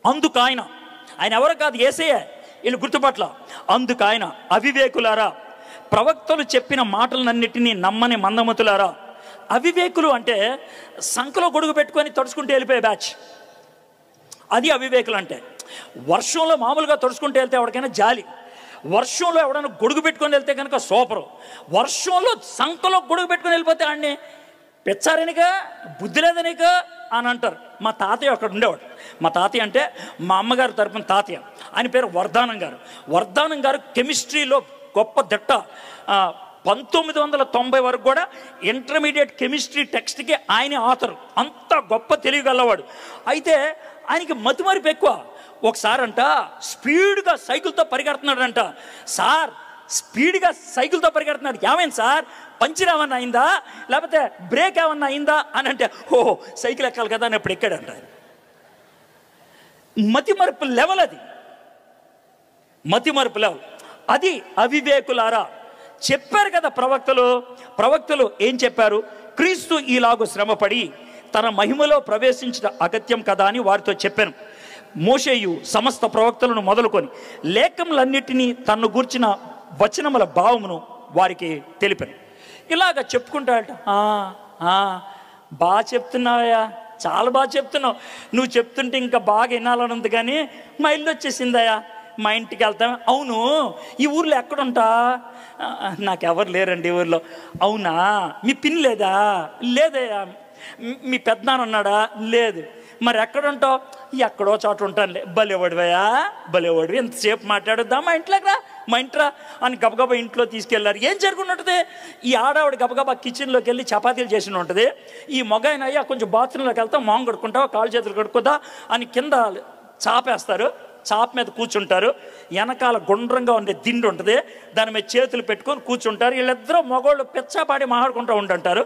అందుకు ఆయన ఎవరు కాదు, యేసయ్య. వీళ్ళు గుర్తుపట్ల. అందుకు ఆయన, అవివేకులారా, ప్రవక్తలు చెప్పిన మాటలన్నిటినీ నమ్మని మందమతులారా. అవివేకులు అంటే సంకలో గొడుగు పెట్టుకొని తడుచుకుంటూ వెళ్ళిపోయే బ్యాచ్, అది అవివేకులు అంటే. వర్షంలో మామూలుగా తడుచుకుంటూ వెళ్తే ఎవరికైనా జాలి, వర్షంలో ఎవడైనా గొడుగు పెట్టుకొని వెళ్తే కనుక సూపరు. వర్షంలో సంకలో గొడుగు పెట్టుకొని వెళ్ళిపోతే ఆడిని పెచ్చారనిక, బుద్ధి లేదనిక అని అంటారు. మా తాతయ్య అక్కడ ఉండేవాడు. మా తాతయ్య అంటే మా అమ్మగారి తరపున తాతయ్య. ఆయన పేరు వర్ధానం గారు. వర్ధానం గారు కెమిస్ట్రీలో గొప్ప దిట్ట. 1990 వరకు కూడా ఇంటర్మీడియట్ కెమిస్ట్రీ టెక్స్ట్కి ఆయనే ఆథరు. అంత గొప్ప తెలియగలవాడు. అయితే ఆయనకి మతిమరుపు ఎక్కువ. ఒకసారి అంట స్పీడ్గా సైకిల్తో పరిగెడుతున్నాడంట. సార్ స్పీడ్గా సైకిల్తో పరిగెడుతున్నాడు, ఏమైంది సార్, పంచర్ ఏమన్నా అయిందా, లేకపోతే బ్రేక్ ఏమన్నా అయిందా అని అంటే, ఓహో సైకిల్ ఎక్కాలి కదా అని ఎప్పుడు ఎక్కాడంట. మతిమరుపు లెవెల్ అది, మతిమరుపు లెవెల్ అది. అవివేకులారా, చెప్పారు కదా ప్రవక్తలు ఏం చెప్పారు, క్రీస్తు ఈలాగు శ్రమపడి తన మహిమలో ప్రవేశించిన అగత్యం కదా అని వారితో చెప్పాను. మోషేయు సమస్త ప్రవక్తలను మొదలుకొని లేఖములన్నిటినీ తన్ను గూర్చిన వచనముల భావమును వారికి తెలిపాను. ఇలాగ చెప్పుకుంటాడట. బాగా చెప్తున్నావయ్యా, చాలా బాగా చెప్తున్నావు, నువ్వు చెప్తుంటే ఇంకా బాగా వినాలని ఉంది, కానీ మా ఇల్లు వచ్చేసిందయ్యా, మా ఇంటికి వెళ్తాం. అవును, ఈ ఊర్లో ఎక్కడుంటా? నాకెవరు లేరండి ఈ ఊర్లో. అవునా, మీ పిన్ని లేదా? లేదయ్యా. మీ పెద్దనాన్న ఉన్నాడా? లేదు. మరి ఎక్కడుంటావు? ఎక్కడో చోట ఉంటానులే. భలేవాడివయ్యా, భలేవాడివి, ఎంతసేపు మాట్లాడొద్దా, మా ఇంట్లోకి రా, మా ఇంట్రా అని గబగబా ఇంట్లో తీసుకెళ్లారు. ఏం జరుగుని ఉంటుంది, ఈ ఆడవాడు గబగబా కిచెన్లోకి వెళ్ళి చపాతీలు చేసి ఉంటుంది. ఈ మగాయన అయ్యా కొంచెం బాత్రూంలోకి వెళ్తాం, మొహం కడుక్కుంటావా, కాళ్ళు చేతులు కడుక్కుందా అని కింద చాపేస్తారు, చాప మీద కూర్చుంటారు. వెనకాల గుండ్రంగా ఉండే దిండు ఉంటుంది, దాని మీద చేతులు పెట్టుకొని కూర్చుంటారు. వీళ్ళిద్దరూ మగోళ్ళు పెచ్చాపాడి మాట్లాడుకుంటూ ఉంటుంటారు.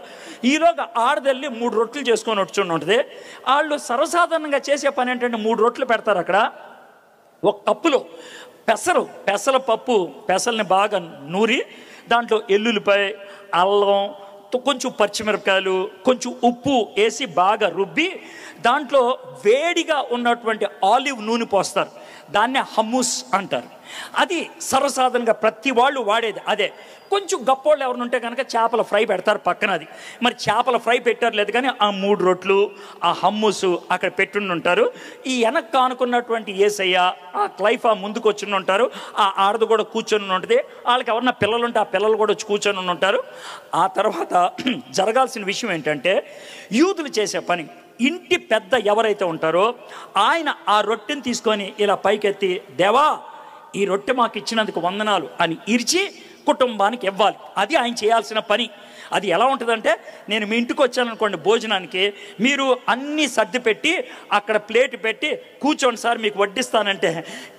ఈలోగా ఆడదల్లి 3 రొట్టెలు చేసుకొని వచ్చి ఉంటుంది. వాళ్ళు సర్వసాధారణంగా చేసే పని ఏంటంటే 3 రొట్టెలు పెడతారు అక్కడ. ఒక కప్పులో పెసల పప్పు, పెసల్ని బాగా నూరి దాంట్లో ఎల్లుల్లిపాయ, అల్లం, కొంచెం పచ్చిమిరపకాయలు, కొంచెం ఉప్పు వేసి బాగా రుబ్బి దాంట్లో వేడిగా ఉన్నటువంటి ఆలివ్ నూనె పోస్తారు. దాన్నే హమ్మూస్ అంటారు. అది సర్వసాధారణంగా ప్రతి వాళ్ళు వాడేది అదే. కొంచెం గప్పోళ్ళు ఎవరు ఉంటే కనుక చేపల ఫ్రై పెడతారు పక్కన. అది మరి చేపల ఫ్రై పెట్టారు లేదు, కానీ ఆ 3 రొట్లు, ఆ హమ్మూస్ అక్కడ పెట్టుండి ఉంటారు. ఈ వెనక్కి కానుకున్నటువంటి యేసయ్య, ఆ క్లైఫా ముందుకు వచ్చి ఉంటారు. ఆ ఆడది కూడా కూర్చొని ఉంటుంది. వాళ్ళకి ఎవరన్నా పిల్లలు ఉంటే ఆ పిల్లలు కూడా వచ్చి కూర్చొని ఉంటారు. ఆ తర్వాత జరగాల్సిన విషయం ఏంటంటే, యూదులు చేసే పని, ఇంటి పెద్ద ఎవరైతే ఉంటారో ఆయన ఆ రొట్టెని తీసుకొని ఇలా పైకెత్తి, దేవా ఈ రొట్టె మాకు ఇచ్చినందుకు వందనాలు అని ఇరిచి కుటుంబానికి ఇవ్వాలి. అది ఆయన చేయాల్సిన పని. అది ఎలా ఉంటుందంటే, నేను మీ ఇంటికి వచ్చాననుకోండి భోజనానికి, మీరు అన్నీ సర్ది పెట్టి అక్కడ ప్లేట్ పెట్టి కూర్చోండి సార్ మీకు వడ్డిస్తానంటే,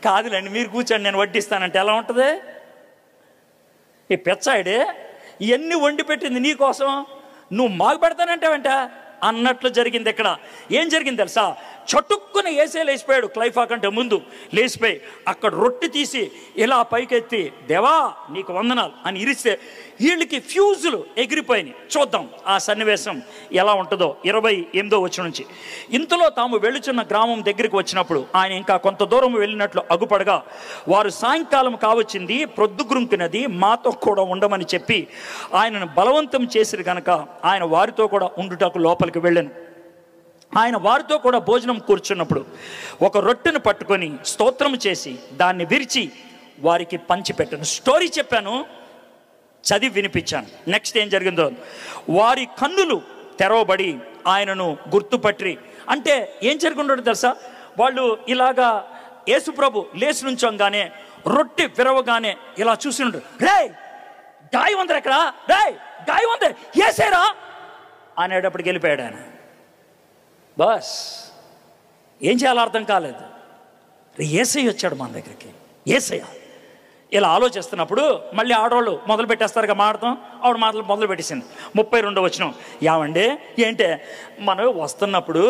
కాదులేండి మీరు కూర్చోండి నేను వడ్డిస్తానంటే ఎలా ఉంటుంది? ఈ పెచ్చాయిడే ఇవన్నీ వండి పెట్టింది నీకోసం, నువ్వు మాకు పెడతానంటే వెంట అన్నట్లు జరిగింది. ఇక్కడ ఏం జరిగింది తెలుసా? చటుక్కున ఏసే లేచిపోయాడు. క్లైఫా కంటే ముందు లేచిపోయి అక్కడ రొట్టె తీసి ఇలా పైకెత్తి, దేవా నీకు వందనాలు అని ఇరిస్తే వీళ్ళకి ఫ్యూజులు ఎగిరిపోయినాయి. చూద్దాం ఆ సన్నివేశం ఎలా ఉంటుందో 28వ వచనం నుంచి. ఇంతలో తాము వెళ్ళుచున్న గ్రామం దగ్గరికి వచ్చినప్పుడు ఆయన ఇంకా కొంత దూరం వెళ్ళినట్లు అగుపడగా, వారు సాయంకాలం కావచ్చింది, ప్రొద్దుగురుంకినది, మాతో కూడా ఉండమని చెప్పి ఆయనను బలవంతం చేసిరు గనక ఆయన వారితో కూడా ఉండుటకు లోపలికి వెళ్ళాను. ఆయన వారితో కూడా భోజనం కూర్చున్నప్పుడు ఒక రొట్టెను పట్టుకొని స్తోత్రం చేసి దాన్ని విరిచి వారికి పంచిపెట్టాను. స్టోరీ చెప్పాను, చదివి వినిపించాను. నెక్స్ట్ ఏం జరిగిందో, వారి కన్నులు తెరవబడి ఆయనను గుర్తుపట్టి, అంటే ఏం జరుగుతుందో తెలుసా, వాళ్ళు ఇలాగా యేసుప్రభు లేచి నుంచోగానే రొట్టె విరవగానే ఇలా చూస్తుంటారు, రే గాయం ఉందరు ఎక్కడ, రే గాయం ఉంది ఏసేరా అనేటప్పటికి వెళ్ళిపోయాడు ఆయన. బస్ ఏం చేయాలో అర్థం కాలేదు. యేసయ్య వచ్చాడు మన దగ్గరికి. యేసయ్య ఇలా ఆలోచిస్తున్నప్పుడు మళ్ళీ ఆడవాళ్ళు మొదలు పెట్టేస్తారు మాడతాం. ఆవిడ మాటలు మొదలు పెట్టేసింది. 32వ వచనం, ఏమండి ఏంటే మనం వస్తున్నప్పుడు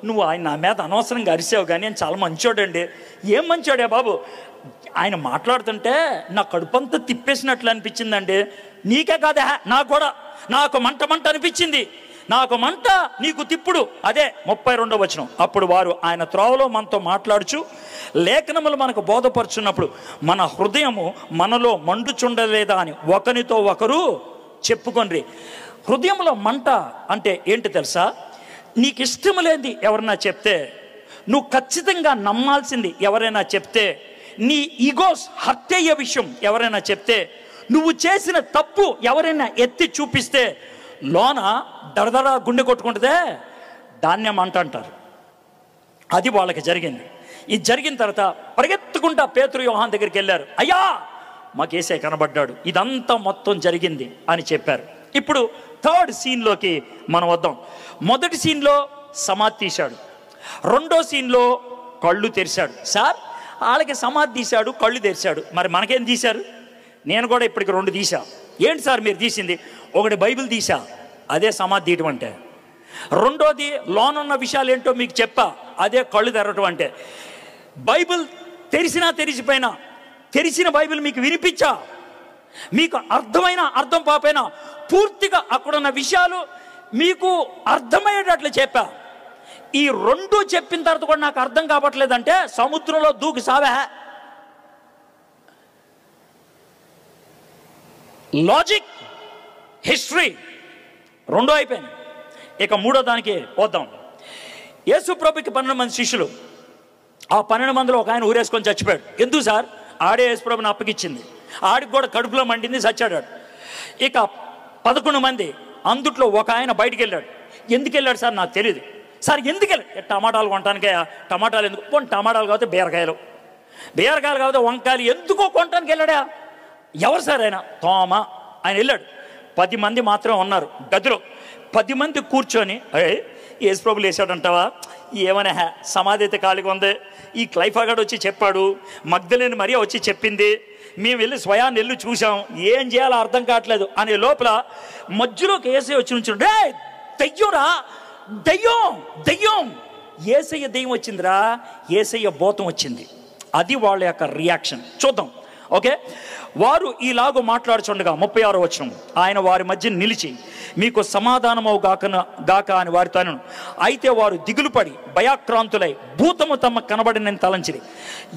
నువ్వు ఆయన నా మీద అనవసరంగా అరిసావు, కానీ ఆయన చాలా మంచోడండి. ఏం మంచోడే బాబు, ఆయన మాట్లాడుతుంటే నా కడుపంతా తిప్పేసినట్లు అనిపించిందండి. నీకే కాదా, నాకు మంట అనిపించింది, నాకు మంట నీకు తిప్పుడు. అదే 32వ వచనం. అప్పుడు వారు ఆయన త్రోవలో మనతో మాట్లాడుచు, లేఖనములు మనకు బోధపరుచున్నప్పుడు మన హృదయము మనలో మండుచుండలేదా అని ఒకరితో ఒకరు చెప్పుకొనిరి. హృదయంలో మంట అంటే ఏంటి తెలుసా, నీకు ఇష్టం లేనిది ఎవరైనా చెప్తే, నువ్వు ఖచ్చితంగా నమ్మాల్సింది ఎవరైనా చెప్తే, నీ ఈగోస్ హర్ట్ అయ్యే విషయం ఎవరైనా చెప్తే, నువ్వు చేసిన తప్పు ఎవరైనా ఎత్తి చూపిస్తే లోన దడదడ గుండె కొట్టుకుంటుందే, దాన్నే మంట అంటారు. అది వాళ్ళకి జరిగింది. ఇది జరిగిన తర్వాత పరిగెత్తుకుంటా పేతురు యోహాన్ దగ్గరికి వెళ్ళారు. అయ్యా మాకు యేసయ్య కనబడ్డాడు, ఇదంతా మొత్తం జరిగింది అని చెప్పారు. ఇప్పుడు థర్డ్ సీన్లోకి మనం వద్దాం. మొదటి సీన్లో సమాధి తీశాడు, రెండో సీన్లో కళ్ళు తెరిచాడు. సార్ వాళ్ళకి సమాధి తీశాడు, కళ్ళు తెరిచాడు, మరి మనకేం తీశారు? నేను కూడా ఇప్పటికి 2 తీసా. ఏంటి సార్ మీరు తీసింది? ఒకటి బైబిల్ తీసా, అదే సమాధి తీయటం అంటే. రెండోది లోనున్న విషయాలు ఏంటో మీకు చెప్పా, అదే కళ్ళు తెరవటం అంటే. బైబిల్ తెరిచినా తెరిచిపోయినా, తెరిచిన బైబిల్ మీకు వినిపించా, మీకు అర్థమైన అర్థం పాపైనా పూర్తిగా అక్కడున్న విషయాలు మీకు అర్థమయ్యేటట్లు చెప్పా. ఈ 2 చెప్పిన తర్వాత కూడా నాకు అర్థం కావట్లేదంటే సముద్రంలో దూకి సావా. లాజిక్, హిస్టరీ 2 అయిపోయింది. ఇక 3వ దానికి వద్దాం. యేసు ప్రభుకి 12 మంది శిష్యులు. ఆ 12 మందిలో ఒక ఆయన ఊరేసుకొని చచ్చిపోయాడు. ఎందుకు సార్? ఆడే యేసు ప్రభుని అప్పగిచ్చింది, ఆడికి కూడా కడుపులో మండింది, చచ్చాడు. ఇక 11 మంది, అందుట్లో ఒక ఆయన బయటికి వెళ్ళాడు. ఎందుకు వెళ్ళాడు సార్? నాకు తెలియదు. సార్ ఎందుకు వెళ్ళాడు? టమాటాలు కొనటానికే. టమాటాలు ఎందుకు? పోనీ టమాటాలు కాకపోతే బీరకాయలు కాకపోతే వంకాయలు ఎందుకో కొనటానికి వెళ్ళాడా? ఎవరు సార్ ఆయన? తోమా. ఆయన వెళ్ళాడు. 10 మంది మాత్రం ఉన్నారు గదిలో. 10 మంది కూర్చొని, యేసు ప్రభులు వేసాడంటావా? ఏమనే సమాధి అయితే ఖాళీగా ఉంది, ఈ క్లైఫాగాడు వచ్చి చెప్పాడు, మగ్దలేని మరియా వచ్చి చెప్పింది, మేము వెళ్ళి స్వయాన్ని వెళ్ళి చూసాం, ఏం చేయాలో అర్థం కావట్లేదు అనే లోపల మధ్యలోకి యేసయ్య వచ్చి నుంచున్నాడు. రే దెయ్యంరా, దెయ్యం. యేసయ్య దెయ్యం వచ్చిందిరా, యేసయ్య భూతం వచ్చింది. అది వాళ్ళ యొక్క రియాక్షన్. చూద్దాం. ఓకే, వారు ఈలాగూ మాట్లాడుచుండగా 36వ వచనం, ఆయన వారి మధ్య నిలిచి, మీకు సమాధానమవు గాక అని వారితో అనెను. అయితే వారు దిగులు పడి భయాక్రాంతులై భూతము తమ కనబడినని తలంచిరి.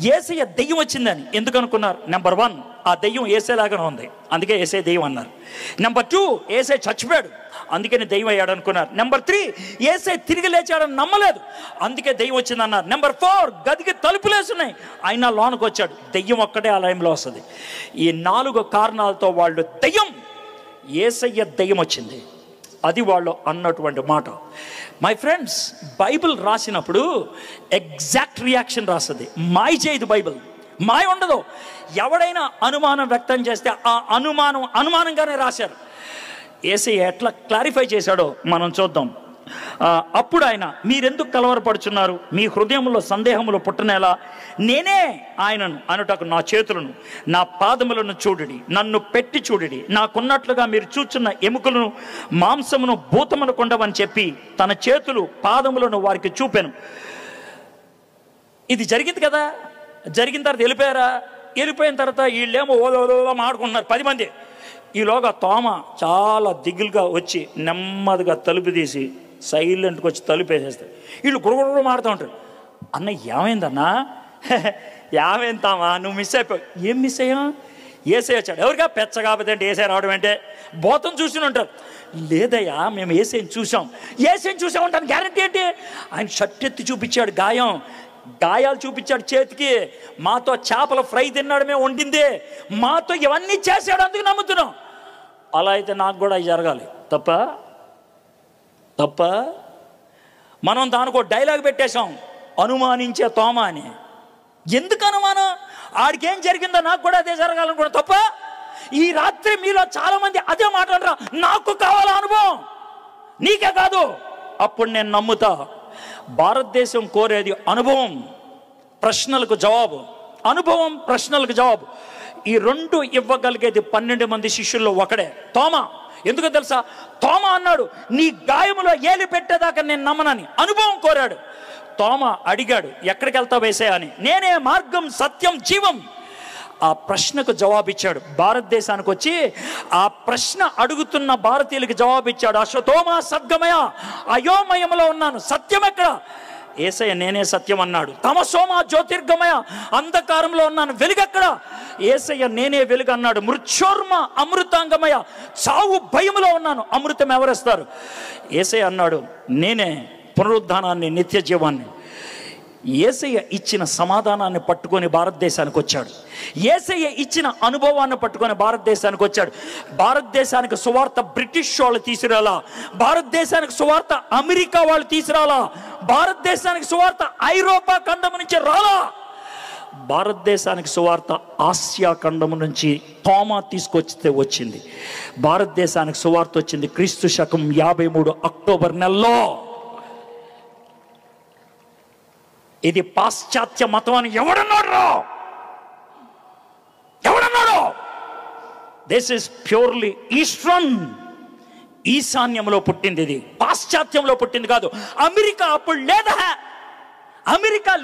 యేసయ్య దెయ్యం వచ్చిందని ఎందుకు అనుకున్నారు? నెంబర్ 1, ఆ దెయ్యం యేసయ్యలాగానే ఉంది, అందుకే యేసయ్య దెయ్యం అన్నారు. నెంబర్ 2, యేసయ్య చచ్చిపోయాడు, అందుకని దెయ్యం అయ్యాడు అనుకున్నారు. నెంబర్ 3, యేసయ్య తిరిగి లేచాడని నమ్మలేదు, అందుకే దెయ్యం వచ్చింది అన్నారు. నెంబర్ 4, గదికి తలుపులేసున్నాయి, ఆయన లోనికి వచ్చాడు. దెయ్యం ఒక్కటే ఆలయంలో వస్తుంది. ఈ 4 కారణాలతో వాళ్ళు యేసయ్య దెయ్యం వచ్చింది, అది వాళ్ళు అన్నటువంటి మాట. మై ఫ్రెండ్స్, బైబిల్ రాసినప్పుడు ఎగ్జాక్ట్ రియాక్షన్ రాస్తుంది. మాయ చేయదు బైబిల్, మాయ ఉండదు. ఎవడైనా అనుమానం వ్యక్తం చేస్తే ఆ అనుమానంగానే రాశారు. యేసయ్య ఎట్లా క్లారిఫై చేశాడో మనం చూద్దాం. అప్పుడు ఆయన, మీరెందుకు కలవరపడుచున్నారు? మీ హృదయంలో సందేహములు పుట్టనేలా? నేనే ఆయనను అనుటకు నా చేతులను నా పాదములను చూడుడి, నన్ను పెట్టి చూడుడి, నాకున్నట్లుగా మీరు చూచున్న ఎముకలను మాంసమును భూతమును కొండవని చెప్పి తన చేతులు పాదములను వారికి చూపాను. ఇది జరిగింది కదా. జరిగిన తర్వాత వెళ్ళిపోయారా? వెళ్ళిపోయిన తర్వాత వీళ్ళేమో ఓదో మాడుకుంటున్నారు 10 మంది. ఈలోగా తోమ చాలా దిగులుగా వచ్చి నెమ్మదిగా తలుపు తీసి సైలెంట్గా వచ్చి తలుపు వేసేస్తారు. వీళ్ళు గురుగురు మాడుతూ ఉంటారు. అన్న ఏమైందన్నా? ఏమైందామా? నువ్వు మిస్ అయిపోయావు. ఏం మిస్ అయ్యా? ఏసై వచ్చాడు. ఎవరిగా పెచ్చ కాకపోతే అంటే ఏసై రావడం అంటే బోతం చూసి ఉంటారు. లేదయ్యా మేము ఏసైని చూసాం. ఏసైని చూసామంటాను గ్యారంటీ ఏంటి? ఆయన షర్ట్ ఎత్తి చూపించాడు, గాయాలు చూపించాడు చేతికి. మాతో చేపల ఫ్రై తిన్నాడు, మేము వండిందే, మాతో ఇవన్నీ చేశాడు, అందుకు నమ్ముతున్నాం. అలా అయితే నాకు కూడా అవి జరగాలి. తప్ప మనం దానికి ఒక డైలాగ్ పెట్టేశాం, అనుమానించే తోమ అని. ఎందుకు అనుమానం? ఆడికేం జరిగిందో నాకు కూడా అదే జరగాలనుకున్నా. తప్ప ఈ రాత్రి మీలో చాలా మంది అదే మాట్లాడరా, నాకు కావాలా అనుభవం, నీకే కాదు. అప్పుడు నేను నమ్ముతా. భారతదేశం కోరేది అనుభవం, ప్రశ్నలకు జవాబు. అనుభవం, ప్రశ్నలకు జవాబు. ఈ రెండు ఇవ్వగలిగేది 12 మంది శిష్యుల్లో ఒకడే, తోమా. ఎందుకో తెలుసా? తోమా అన్నాడు, నీ గాయములో ఏలి పెట్టేదాకా నేను నమ్మనని. అనుభవం కోరాడు. తోమా అడిగాడు, ఎక్కడికి వెళ్తావు యేసయ్యా అని. నేనే మార్గం, సత్యం, జీవం. ఆ ప్రశ్నకు జవాబిచ్చాడు. భారతదేశానికి వచ్చి ఆ ప్రశ్న అడుగుతున్న భారతీయులకి జవాబిచ్చాడు. అశ్వతోమా సద్గమయ, అయోమయంలో ఉన్నాను, సత్యం ఎక్కడ? యేసయ్య నేనే సత్యం అన్నాడు. తమసోమా జ్యోతిర్గమయ, అంధకారంలో ఉన్నాను, వెలుగెక్కడ? యేసయ్య నేనే వెలుగు అన్నాడు. మృత్యోర్మ అమృతాంగమయ, చావు భయములో ఉన్నాను, అమృతం ఎవరిస్తారు? యేసయ్య అన్నాడు, నేనే పునరుద్ధానాన్ని, నిత్య జీవాన్ని. యేసయ్య ఇచ్చిన సమాధానాన్ని పట్టుకొని భారతదేశానికి వచ్చాడు. యేసయ్య ఇచ్చిన అనుభవాన్ని పట్టుకొని భారతదేశానికి వచ్చాడు. భారతదేశానికి సువార్త బ్రిటిష్ వాళ్ళు తీసుకురాలా, భారతదేశానికి సువార్త అమెరికా వాళ్ళు తీసుకురాలా, భారతదేశానికి సువార్త ఐరోపా ఖండం నుంచి రాలా. భారతదేశానికి సువార్త ఆసియా ఖండం నుంచి తోమా తీసుకొచ్చితే వచ్చింది. భారతదేశానికి సువార్త వచ్చింది క్రీస్తు శకం 53 అక్టోబర్ నెలలో. ఇది పాశ్చాత్య మతం అని ఎవడన్నాడు? దిస్ ఇస్ ప్యూర్లీ ఈస్టర్న్, ఈశాన్యంలో పుట్టింది. ఇది పాశ్చాత్యంలో పుట్టింది కాదు. అమెరికా అప్పుడు లేదా? అమెరికా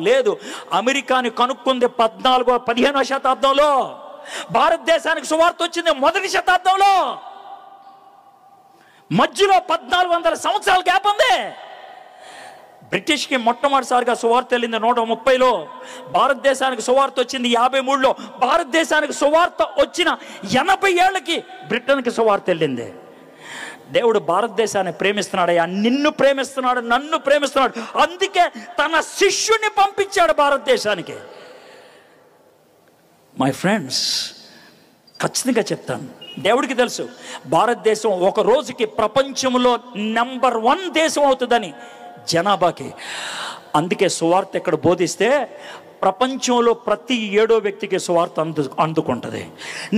లేదు. అమెరికాని కనుక్కుంది 14వ-15వ శతాబ్దంలో. భారతదేశానికి సువార్త వచ్చింది 1వ శతాబ్దంలో. మధ్యలో 1400 సంవత్సరాల గ్యాప్ ఉంది. బ్రిటిష్కి మొట్టమొదటిసారిగా సువార్త వెళ్ళింది 130లో. భారతదేశానికి సువార్త వచ్చింది 53లో. భారతదేశానికి సువార్త వచ్చిన 80 ఏళ్ళకి బ్రిటన్కి సువార్త వెళ్ళింది. దేవుడు భారతదేశాన్ని ప్రేమిస్తున్నాడయ్యా, నిన్ను ప్రేమిస్తున్నాడు, నన్ను ప్రేమిస్తున్నాడు. అందుకే తన శిష్యుని పంపించాడు భారతదేశానికి. మై ఫ్రెండ్స్, ఖచ్చితంగా చెప్తాను, దేవుడికి తెలుసు భారతదేశం ఒక రోజుకి ప్రపంచంలో నెంబర్ 1 దేశం అవుతుందని జనాభాకి. అందుకే సువార్త ఇక్కడ బోధిస్తే ప్రపంచంలో ప్రతి 7వ వ్యక్తికి సువార్త అందుకుంటుంది.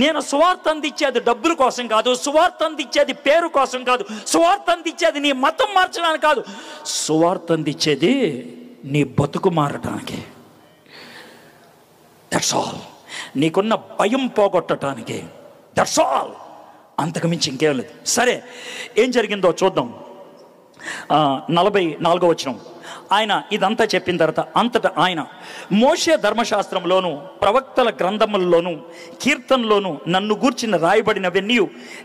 నేను సువార్త అందించేది డబ్బుల కోసం కాదు, సువార్త అందించేది పేరు కోసం కాదు, సువార్త అందించేది నీ మతం మార్చడానికి కాదు, సువార్త అందించేది నీ బతుకు మారటానికి. That's all. నీకున్న భయం పోగొట్టడానికి. That's all. అంతకుమించి ఇంకేం లేదు. సరే, ఏం జరిగిందో చూద్దాం. 44వ వచనం. ఆయన ఇదంతా చెప్పిన తర్వాత అంతటా ఆయన మోషే ధర్మశాస్త్రంలోను ప్రవక్తల గ్రంథముల్లోను కీర్తనలోను నన్ను గూర్చిన రాయబడినవన్నీ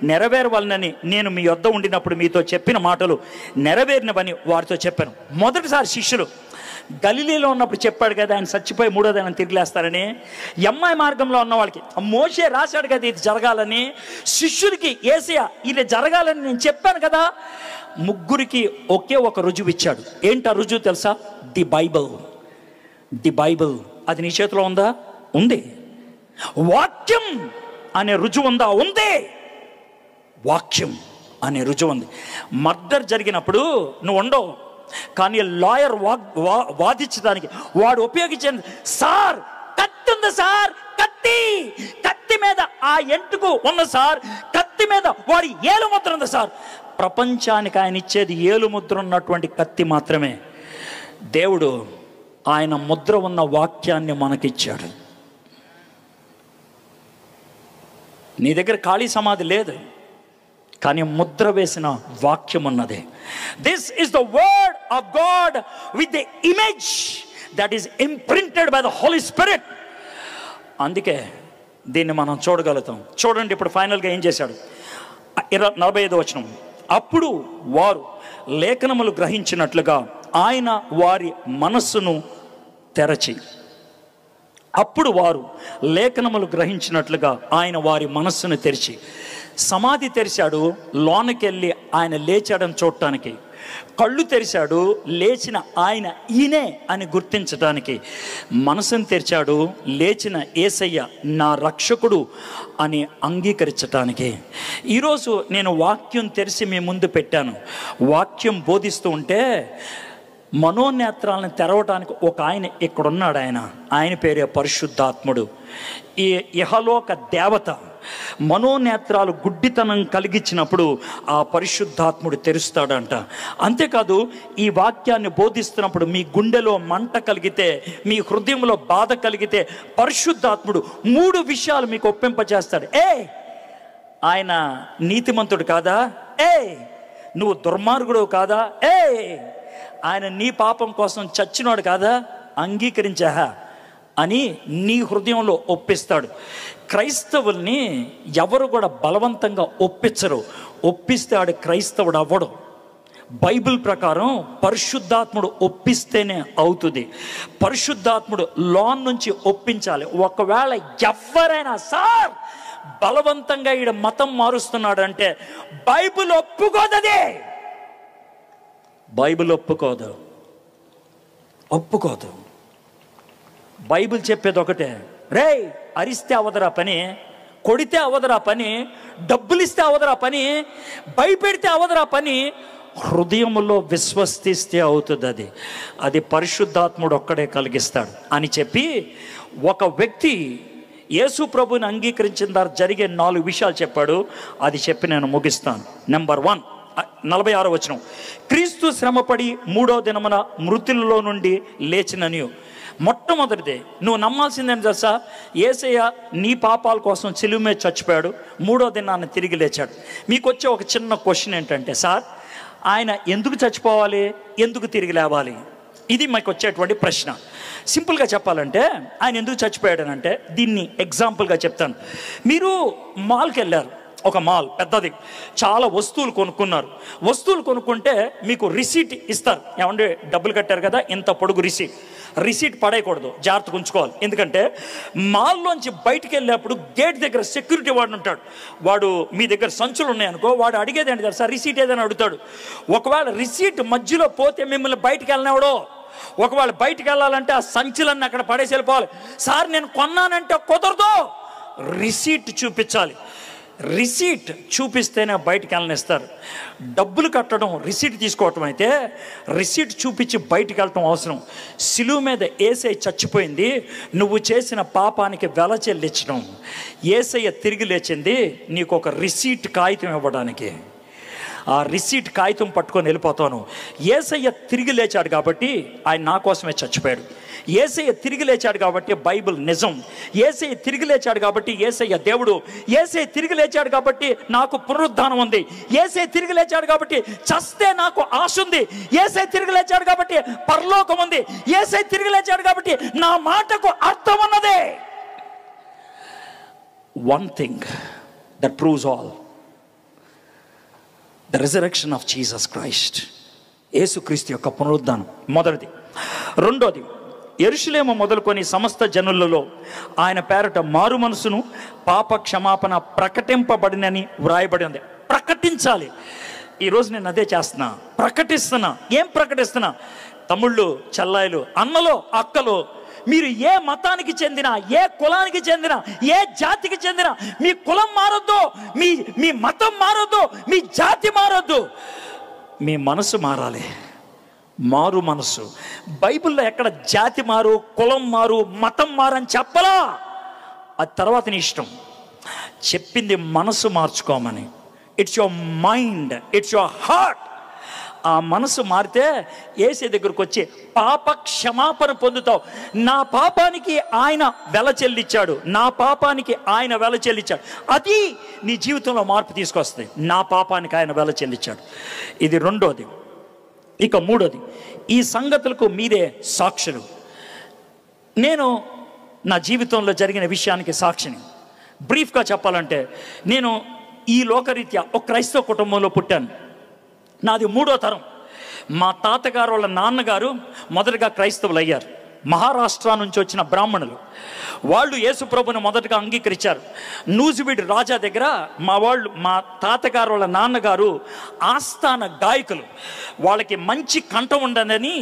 నెరవేరవాలని నేను మీ యొద్ద ఉండినప్పుడు మీతో చెప్పిన మాటలు నెరవేరినవని వారితో చెప్పాను. మొదటిసారి శిష్యులు గలిలీలో ఉన్నప్పుడు చెప్పాడు కదా, ఆయన చచ్చిపోయి 3వ దినం తిరిగిలేస్తారని. ఎమ్మాయి మార్గంలో ఉన్న వాళ్ళకి మోషే రాశాడు కదా ఇది జరగాలని. శిష్యులకి యేసయ్య ఇది జరగాలని నేను చెప్పాను కదా. ముగ్గురికి ఒకే ఒక రుజువు ఇచ్చాడు. ఏంటా రుజువు తెలుసా? The Bible. అది నీ చేతిలో ఉందా? ఉంది. వాక్యం అనే రుజువు ఉందా? ఉంది. వాక్యం అనే రుజువు ఉంది. మర్డర్ జరిగినప్పుడు నువ్వు ఉండవు, కానీ లాయర్ వాదించడానికి వాడు ఉపయోగించింది, సార్ కత్తి ఉంది సార్, కత్తి మీద ఆ ఎంటుకు ఉన్న సార్, కత్తి మీద వాడి ఏలు ముద్ర ఉంది సార్. ప్రపంచానికి ఆయన ఇచ్చేది ఏలు ముద్ర ఉన్నటువంటి కత్తి మాత్రమే. దేవుడు ఆయన ముద్ర ఉన్న వాక్యాన్ని మనకిచ్చాడు. నీ దగ్గర ఖాళీ సమాధి లేదు, కానీ ముద్ర వేసిన వాక్యం ఉన్నది. This is the word of God with the image that is imprinted by the Holy Spirit. అందుకే దీన్ని మనం చూడగలుగుతాం. చూడండి ఇప్పుడు ఫైనల్గా ఏం చేశాడు. 45వ వచనం. అప్పుడు వారు లేఖనములు గ్రహించినట్లుగా ఆయన వారి మనస్సును తెరచి, అప్పుడు వారు లేఖనములు గ్రహించినట్లుగా ఆయన వారి మనస్సును తెరిచి, సమాధి తెరిచాడు, లోనకెళ్ళి ఆయన లేచాడని చూడటానికి, కళ్ళు తెరిచాడు, లేచిన ఆయన ఈయనే అని గుర్తించడానికి, మనసును తెరిచాడు, లేచిన యేసయ్య నా రక్షకుడు అని అంగీకరించటానికి. ఈరోజు నేను వాక్యం తెరిచి మీ ముందు పెట్టాను. వాక్యం బోధిస్తూ ఉంటే మనోనేత్రాలను తెరవడానికి ఒక ఆయన ఇక్కడున్నాడు. ఆయన పేరే పరిశుద్ధాత్ముడు. ఈ ఇహలోక దేవత మనోనేత్రాలు గుడ్డితనం కలిగించినప్పుడు ఆ పరిశుద్ధాత్ముడు తెరుస్తాడంట. అంతేకాదు, ఈ వాక్యాన్ని బోధిస్తున్నప్పుడు మీ గుండెలో మంట కలిగితే, మీ హృదయంలో బాధ కలిగితే పరిశుద్ధాత్ముడు 3 విషయాలు మీకు ఒప్పింపజేస్తాడు. ఆయన నీతిమంతుడు కాదా? నువ్వు దుర్మార్గుడు కాదా? ఆయన నీ పాపం కోసం చచ్చినోడు కాదా? అంగీకరించా అని నీ హృదయంలో ఒప్పిస్తాడు. క్రైస్తవుల్ని ఎవరు కూడా బలవంతంగా ఒప్పించరు. ఒప్పిస్తే ఆడు క్రైస్తవుడు అవ్వడు. బైబిల్ ప్రకారం పరిశుద్ధాత్ముడు ఒప్పిస్తేనే అవుతుంది. పరిశుద్ధాత్ముడు లోన్ నుంచి ఒప్పించాలి. ఒకవేళ ఎవరైనా సార్ బలవంతంగా ఈడ మతం మారుస్తున్నాడంటే బైబిల్ ఒప్పుకోదది. బైబిల్ ఒప్పుకోదు. బైబిల్ చెప్పేది ఒకటే, రేయ్ అరిస్తే అవదరా పని, కొడితే అవదరా పని, డబ్బులు ఇస్తే అవదరా పని, భయపెడితే అవదరా పని, హృదయంలో విశ్వసిస్తే అవుతుంది. అది పరిశుద్ధాత్ముడు ఒక్కడే కలిగిస్తాడు అని చెప్పి, ఒక వ్యక్తి యేసు ప్రభుని అంగీకరించిన ద్వారా జరిగే 4 విషయాలు చెప్పాడు. అది చెప్పి నేను ముగిస్తాను. నెంబర్ 1, 46వ వచనం, క్రీస్తు శ్రమపడి 3వ దినమున మృతులలో నుండి లేచిననియు. మొట్టమొదటిదే నువ్వు నమ్మాల్సిందేం తెలుసా? యేసయ్య నీ పాపాల కోసం సిలువ మీద చచ్చిపోయాడు, 3వ దినాన్ని తిరిగి లేచాడు. మీకు వచ్చే ఒక చిన్న క్వశ్చన్ ఏంటంటే, సార్ ఆయన ఎందుకు చచ్చిపోవాలి, ఎందుకు తిరిగి లేవాలి? ఇది మాకు వచ్చేటువంటి ప్రశ్న. సింపుల్గా చెప్పాలంటే ఆయన ఎందుకు చచ్చిపోయాడనంటే, దీన్ని ఎగ్జాంపుల్గా చెప్తాను. మీరు మాల్కి వెళ్ళారు, ఒక మాల్ పెద్దది, చాలా వస్తువులు కొనుక్కున్నారు. వస్తువులు కొనుక్కుంటే మీకు రిసీట్ ఇస్తారు. ఏమంటే డబ్బులు కట్టారు కదా, ఇంత పొడుగు రిసీట్ పడేయకూడదు, జాగ్రత్తగా ఉంచుకోవాలి. ఎందుకంటే మాల్లోంచి బయటికి వెళ్ళేప్పుడు గేట్ దగ్గర సెక్యూరిటీ వాడు ఉంటాడు. వాడు మీ దగ్గర సంచులు ఉన్నాయనుకో, వాడు అడిగేది ఏంటి తెలుసా? రిసీట్ ఏదైనా అడుగుతాడు. ఒకవేళ రిసీట్ మధ్యలో పోతే మిమ్మల్ని బయటికి వెళ్ళినవాడు. ఒకవేళ బయటికి వెళ్ళాలంటే ఆ సంచులన్నీ అక్కడ పడేసి వెళ్ళిపోవాలి. సార్ నేను కొన్నానంటే కుదరదు, రిసీట్ చూపించాలి. రిసీట్ చూపిస్తేనే బయటికి వెళ్ళనిస్తారు. డబ్బులు కట్టడం, రిసీట్ తీసుకోవటం అయితే రిసీట్ చూపించి బయటికి వెళ్ళటం అవసరం. సిలువ మీద యేసయ్య చచ్చిపోయింది నువ్వు చేసిన పాపానికి వెల చెల్లించడం. యేసయ్య తిరిగి లేచింది నీకు ఒక రిసీట్ కాగితం ఇవ్వడానికి. ఆ రిసీట్ కాగితం పట్టుకొని వెళ్ళిపోతాను. యేసయ్య తిరిగి లేచాడు కాబట్టి ఆయన నా కోసమే చచ్చిపోయాడు. యేసయ్య తిరిగి లేచాడు కాబట్టి బైబిల్ నిజం. యేసయ్య తిరిగి లేచాడు కాబట్టి యేసయ్య దేవుడు. యేసయ్య తిరిగి లేచాడు కాబట్టి నాకు పునరుద్ధానం ఉంది. యేసయ్య తిరిగి లేచాడు కాబట్టి చస్తే నాకు ఆశ ఉంది. యేసయ్య తిరిగి లేచాడు కాబట్టి పరలోకం ఉంది. యేసయ్య తిరిగి లేచాడు కాబట్టి నా మాటకు అర్థం ఉన్నదే. One thing that proves all, the resurrection of Jesus Christ. యేసుక్రీస్తు యొక్క పునరుద్ధానం మొదటిది. రెండోది, యెరూషలేము మొదలుకొని సమస్త జనులలో ఆయన పేరట మారు మనసును పాప క్షమాపణ ప్రకటింపబడినని వ్రాయబడి ఉంది. ప్రకటించాలి. ఈరోజు నేను అదే చేస్తున్నా, ప్రకటిస్తున్నా. ఏం ప్రకటిస్తున్నా? తమ్ముళ్ళు, చెల్లాయిలు, అన్నలో, అక్కలో, మీరు ఏ మతానికి చెందినా, ఏ కులానికి చెందినా, ఏ జాతికి చెందినా, మీ కులం మారొద్దు, మీ మతం మారొద్దు, మీ జాతి మారొద్దు, మీ మనసు మారాలి. మారు మనసు. బైబిల్లో ఎక్కడ జాతి మారు, కులం మారు, మతం మారు అని చెప్పలా. అది తర్వాత నీ ఇష్టం. చెప్పింది మనసు మార్చుకోమని. It's your mind, it's your heart. ఆ మనసు మారితే యేసయ్య దగ్గరకు వచ్చి పాప క్షమాపణ పొందుతావు. నా పాపానికి ఆయన వెల చెల్లించాడు, నా పాపానికి ఆయన వెల చెల్లించాడు. అది నీ జీవితంలో మార్పు తీసుకొస్తుంది. నా పాపానికి ఆయన వెల చెల్లించాడు. ఇది రెండోది. ఇక మూడోది, ఈ సంగతులకు మీరే సాక్షులు. నేను నా జీవితంలో జరిగిన విషయానికి సాక్షిని. బ్రీఫ్గా చెప్పాలంటే, నేను ఈ లోకరీత్యా ఒక క్రైస్తవ కుటుంబంలో పుట్టాను. నాది 3వ తరం. మా తాతగారు వాళ్ళ నాన్నగారు మొదటగా క్రైస్తవులు అయ్యారు. మహారాష్ట్ర నుంచి వచ్చిన బ్రాహ్మణులు. వాళ్ళు యేసు ప్రభుని మొదటగా అంగీకరించారు. నూజివీడు రాజా దగ్గర మా తాతగారు వాళ్ళ నాన్నగారు ఆస్థాన గాయకులు. వాళ్ళకి మంచి కంఠం ఉండదని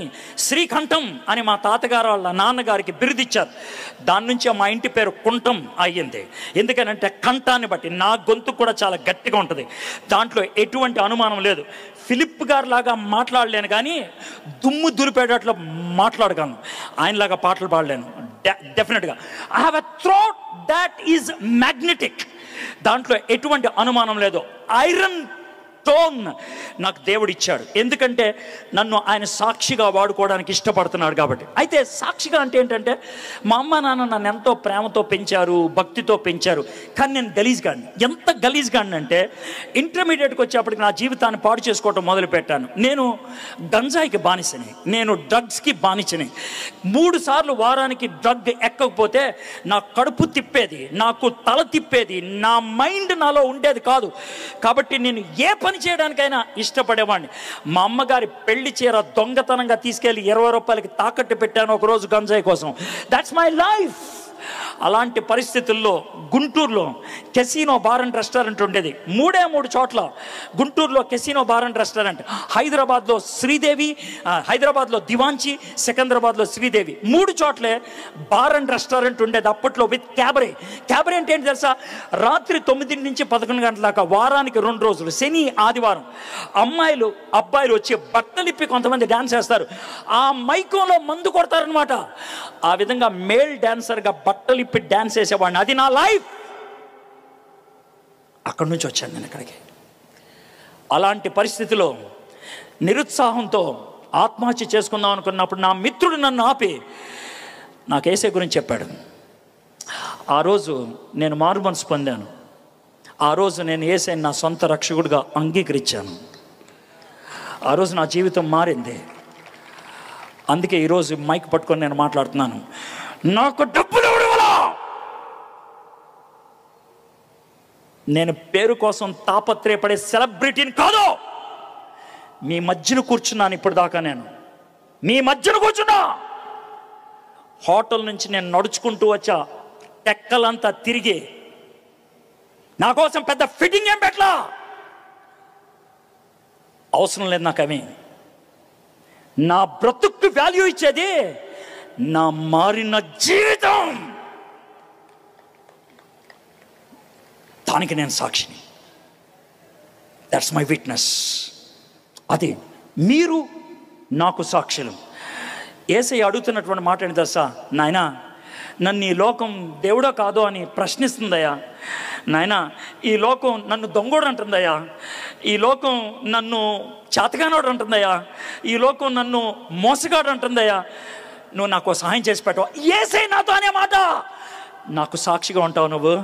శ్రీకంఠం అని మా తాతగారు వాళ్ళ నాన్నగారికి బిరుదిచ్చారు. దాని నుంచి మా ఇంటి పేరు కుంఠం అయ్యింది. ఎందుకనంటే కంఠాన్ని బట్టి. నా గొంతు కూడా చాలా గట్టిగా ఉంటుంది, దాంట్లో ఎటువంటి అనుమానం లేదు. ఫిలిప్ గారు లాగా మాట్లాడలేను, కానీ దుమ్ము దులిపేటట్లు మాట్లాడగలను. ఆయనలాగా పాటలు పాడలేను డెఫినెట్గా. I have a throat that is magnetic, దాంట్లో ఎటువంటి అనుమానం లేదు. ఐరన్ టోన్ నాకు దేవుడు ఇచ్చాడు, ఎందుకంటే నన్ను ఆయన సాక్షిగా వాడుకోవడానికి ఇష్టపడుతున్నాడు కాబట్టి. అయితే సాక్షిగా అంటే ఏంటంటే, మా అమ్మ నాన్న నన్ను ఎంతో ప్రేమతో పెంచారు, భక్తితో పెంచారు, కానీ నేను గలీజ్గాడిని. ఎంత గలీజ్గాడిని అంటే, ఇంటర్మీడియట్కి వచ్చేప్పటికి నా జీవితాన్ని పాడు చేసుకోవటం మొదలుపెట్టాను. నేను గంజాయికి బానిసని, నేను డ్రగ్స్కి బానిసని. 3 సార్లు వారానికి డ్రగ్ ఎక్కకపోతే నా కడుపు తిప్పేది, నాకు తల తిప్పేది, నా మైండ్ నాలో ఉండేది కాదు. కాబట్టి నేను ఏ పని చేయడానికైనా ఇష్టపడేవాడిని. మా అమ్మగారి పెళ్లి చీర దొంగతనంగా తీసుకెళ్లి 20 రూపాయలకి తాకట్టు పెట్టాను ఒకరోజు గంజాయి కోసం. That's my life. అలాంటి పరిస్థితుల్లో గుంటూరులో కెసినో బార్ అండ్ రెస్టారెంట్ ఉండేది. 3 చోట్ల గుంటూరులో కెసినో బార్ అండ్ రెస్టారెంట్. హైదరాబాద్లో శ్రీదేవి, హైదరాబాద్లో దివాంచి, సికింద్రాబాద్లో శ్రీదేవి, 3 చోట్లే బార్ అండ్ రెస్టారెంట్ ఉండేది అప్పట్లో, విత్ క్యాబరే. క్యాబరే అంటే ఏంటి తెలుసా? రాత్రి 9 నుంచి 11 గంటల దాకా, వారానికి 2 రోజులు, శని ఆదివారం, అమ్మాయిలు అబ్బాయిలు వచ్చి బట్టలిప్పి కొంతమంది డ్యాన్స్ చేస్తారు. ఆ మైకంలో మందు కొడతారనమాట. ఆ విధంగా మేల్ డాన్సర్గా బట్టలిప్పి డ్యాన్స్ చేసేవాడిని. అది నా లైఫ్. అక్కడి నుంచి వచ్చాను నేను ఇక్కడికి. అలాంటి పరిస్థితిలో నిరుత్సాహంతో ఆత్మహత్య చేసుకుందాం అనుకున్నప్పుడు నా మిత్రుడు నన్ను ఆపి నాకు యేసయ్య గురించి చెప్పాడు. ఆ రోజు నేను మారు మనసు పొందాను. ఆ రోజు నేను యేసయ్యని నా సొంత రక్షకుడిగా అంగీకరించాను. ఆ రోజు నా జీవితం మారింది. అందుకే ఈరోజు మైక్ పట్టుకొని నేను మాట్లాడుతున్నాను. నాకు డబ్బులు ఇవ్వడం, నేను పేరు కోసం తాపత్రయపడే సెలబ్రిటీని కాదు. మీ మధ్యన కూర్చున్నాను ఇప్పుడు దాకా. నేను మీ మధ్యన కూర్చున్నా. హోటల్ నుంచి నేను నడుచుకుంటూ వచ్చా, టెక్కలంతా తిరిగి. నా కోసం పెద్ద ఫిట్టింగ్ ఏం పెట్టలా, అవసరం లేదు నాకు అవి. నా బ్రతుక్కు వాల్యూ ఇచ్చేది నా మారిన జీవితం. దానికి నేను సాక్షిని. That's my witness. అది మీరు నాకు సాక్షులు. యేసయ్య అడుగుతున్నటువంటి మాట ఏంటి తెలుసా? నాయనా, నన్ను ఈ లోకం దేవుడో కాదో అని ప్రశ్నిస్తుందయ్యా. నాయనా, ఈ లోకం నన్ను దొంగోడు అంటుందయ్యా. ఈ లోకం నన్ను చేతగానోడు అంటుందయ్యా. ఈ లోకం నన్ను మోసగాడు అంటుందయ్యా. నువ్వు నాకు సహాయం చేసి పెట్టవా? యేసయ్య నాతో అనే మాట. నాకు సాక్షిగా ఉంటావు నువ్వు,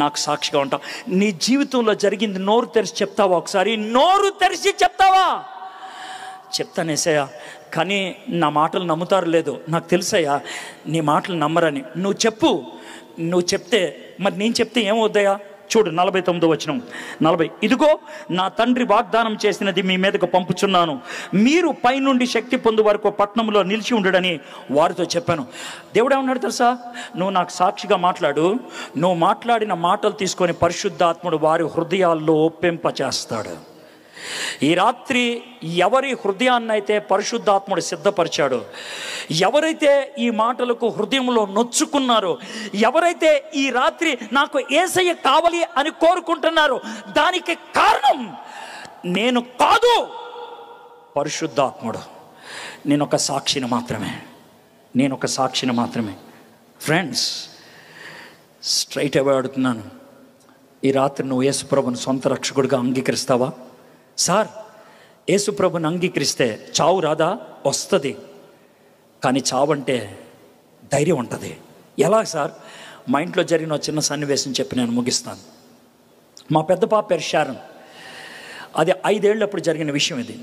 నాకు సాక్షిగా ఉంటావు. నీ జీవితంలో జరిగింది నోరు తెరిచి చెప్తావా? ఒకసారి నోరు తెరిచి చెప్తావా? చెప్తాను యేసయ్య, కానీ నా మాటలు నమ్ముతారు లేదు నాకు తెలుసయ్యా. నీ మాటలు నమ్మరని. నువ్వు చెప్పు. నువ్వు చెప్తే మరి నేను చెప్తే ఏమవుద్దయ్యా? చూడు 49వ వచనం, 40. ఇదిగో నా తండ్రి వాగ్దానం చేసినది మీ మీదకు పంపుచున్నాను. మీరు పైనుండి శక్తి పొందు వరకు పట్టణంలో నిలిచి ఉండడని వారితో చెప్పాను. దేవుడు ఏమన్నాడు తెలుసా? నువ్వు నాకు సాక్షిగా మాట్లాడు. నువ్వు మాట్లాడిన మాటలు తీసుకొని పరిశుద్ధాత్ముడు వారి హృదయాల్లో ఒప్పింపచేస్తాడు. ఈ రాత్రి ఎవరి హృదయాన్నైతే పరిశుద్ధాత్ముడు సిద్ధపరిచాడో, ఎవరైతే ఈ మాటలకు హృదయంలో నొచ్చుకున్నారో, ఎవరైతే ఈ రాత్రి నాకు యేసయ్య కావాలి అని కోరుకుంటున్నారో, దానికి కారణం నేను కాదు, పరిశుద్ధాత్ముడు. నేను ఒక సాక్షిని మాత్రమే. ఫ్రెండ్స్, స్ట్రైట్ అవే అడుగుతున్నాను, ఈ రాత్రి నువ్వు యేసుప్రభుని సొంత రక్షకుడిగా అంగీకరిస్తావా? సార్, యేసుప్రభుని అంగీకరిస్తే చావు రాదా? వస్తుంది, కానీ చావు అంటే ధైర్యం ఉంటుంది. ఎలా సార్? మా ఇంట్లో జరిగిన చిన్న సన్నివేశం చెప్పి నేను ముగిస్తాను. మా పెద్ద పాప పేరు షారన్. అది 5 ఏళ్ళప్పుడు జరిగిన విషయం ఇది.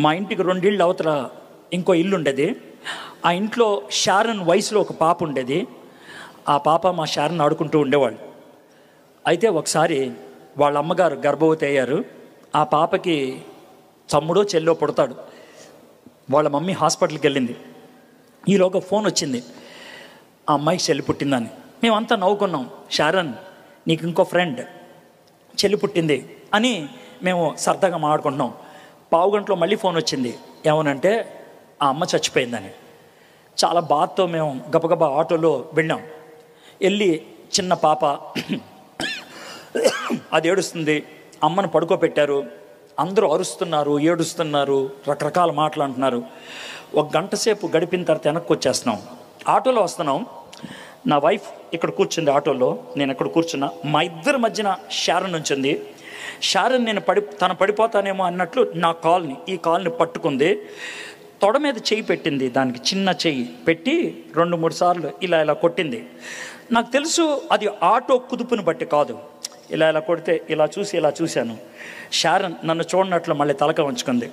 మా ఇంటికి 2 ఇళ్ళు అవతల ఇంకో ఇల్లు ఉండేది. ఆ ఇంట్లో షారన్ వయసులో ఒక పాప ఉండేది. ఆ పాప మా షారన్ ఆడుకుంటూ ఉండేవాళ్ళు. అయితే ఒకసారి వాళ్ళ అమ్మగారు గర్భవతి అయ్యారు. ఆ పాపకి తమ్ముడో చెల్లో పుడతాడు. వాళ్ళ మమ్మీ హాస్పిటల్కి వెళ్ళింది. ఈలోగా ఫోన్ వచ్చింది, ఆ అమ్మాయికి చెల్లి పుట్టిందని. మేమంతా నవ్వుకున్నాం. షారన్, నీకు ఇంకో ఫ్రెండ్ చెల్లి పుట్టింది అని మేము సరదాగా మాట్లాడుకుంటున్నాం. పావు గంటలో మళ్ళీ ఫోన్ వచ్చింది. ఏమనంటే ఆ అమ్మ చచ్చిపోయిందని. చాలా బాధతో మేము గబగబా ఆటోలో వెళ్ళాం. వెళ్ళి చిన్న పాప అది ఏడుస్తుంది, అమ్మను పడుకోబెట్టారు. అందరూ అరుస్తున్నారు, ఏడుస్తున్నారు, రకరకాల మాటలు అంటున్నారు. ఒక గంట సేపు గడిపిన తర్వాత వెనక్కి వచ్చేస్తున్నాం. ఆటోలో వస్తున్నాం. నా వైఫ్ ఇక్కడ కూర్చుంది ఆటోలో, నేను ఎక్కడ కూర్చున్నా. మా ఇద్దరి మధ్యన షారన్ ఉంచింది. షారన్ నేను తను పడిపోతానేమో అన్నట్లు ఈ కాల్ని పట్టుకుంది. తొడ మీద చెయ్యి పెట్టింది, దానికి చిన్న చెయ్యి పెట్టి 2-3 సార్లు ఇలా కొట్టింది. నాకు తెలుసు అది ఆటో కుదుపుని బట్టి కాదు. ఇలా కొడితే ఇలా చూశాను. షారన్ నన్ను చూడనట్లు మళ్ళీ తలక ఉంచుకుంది.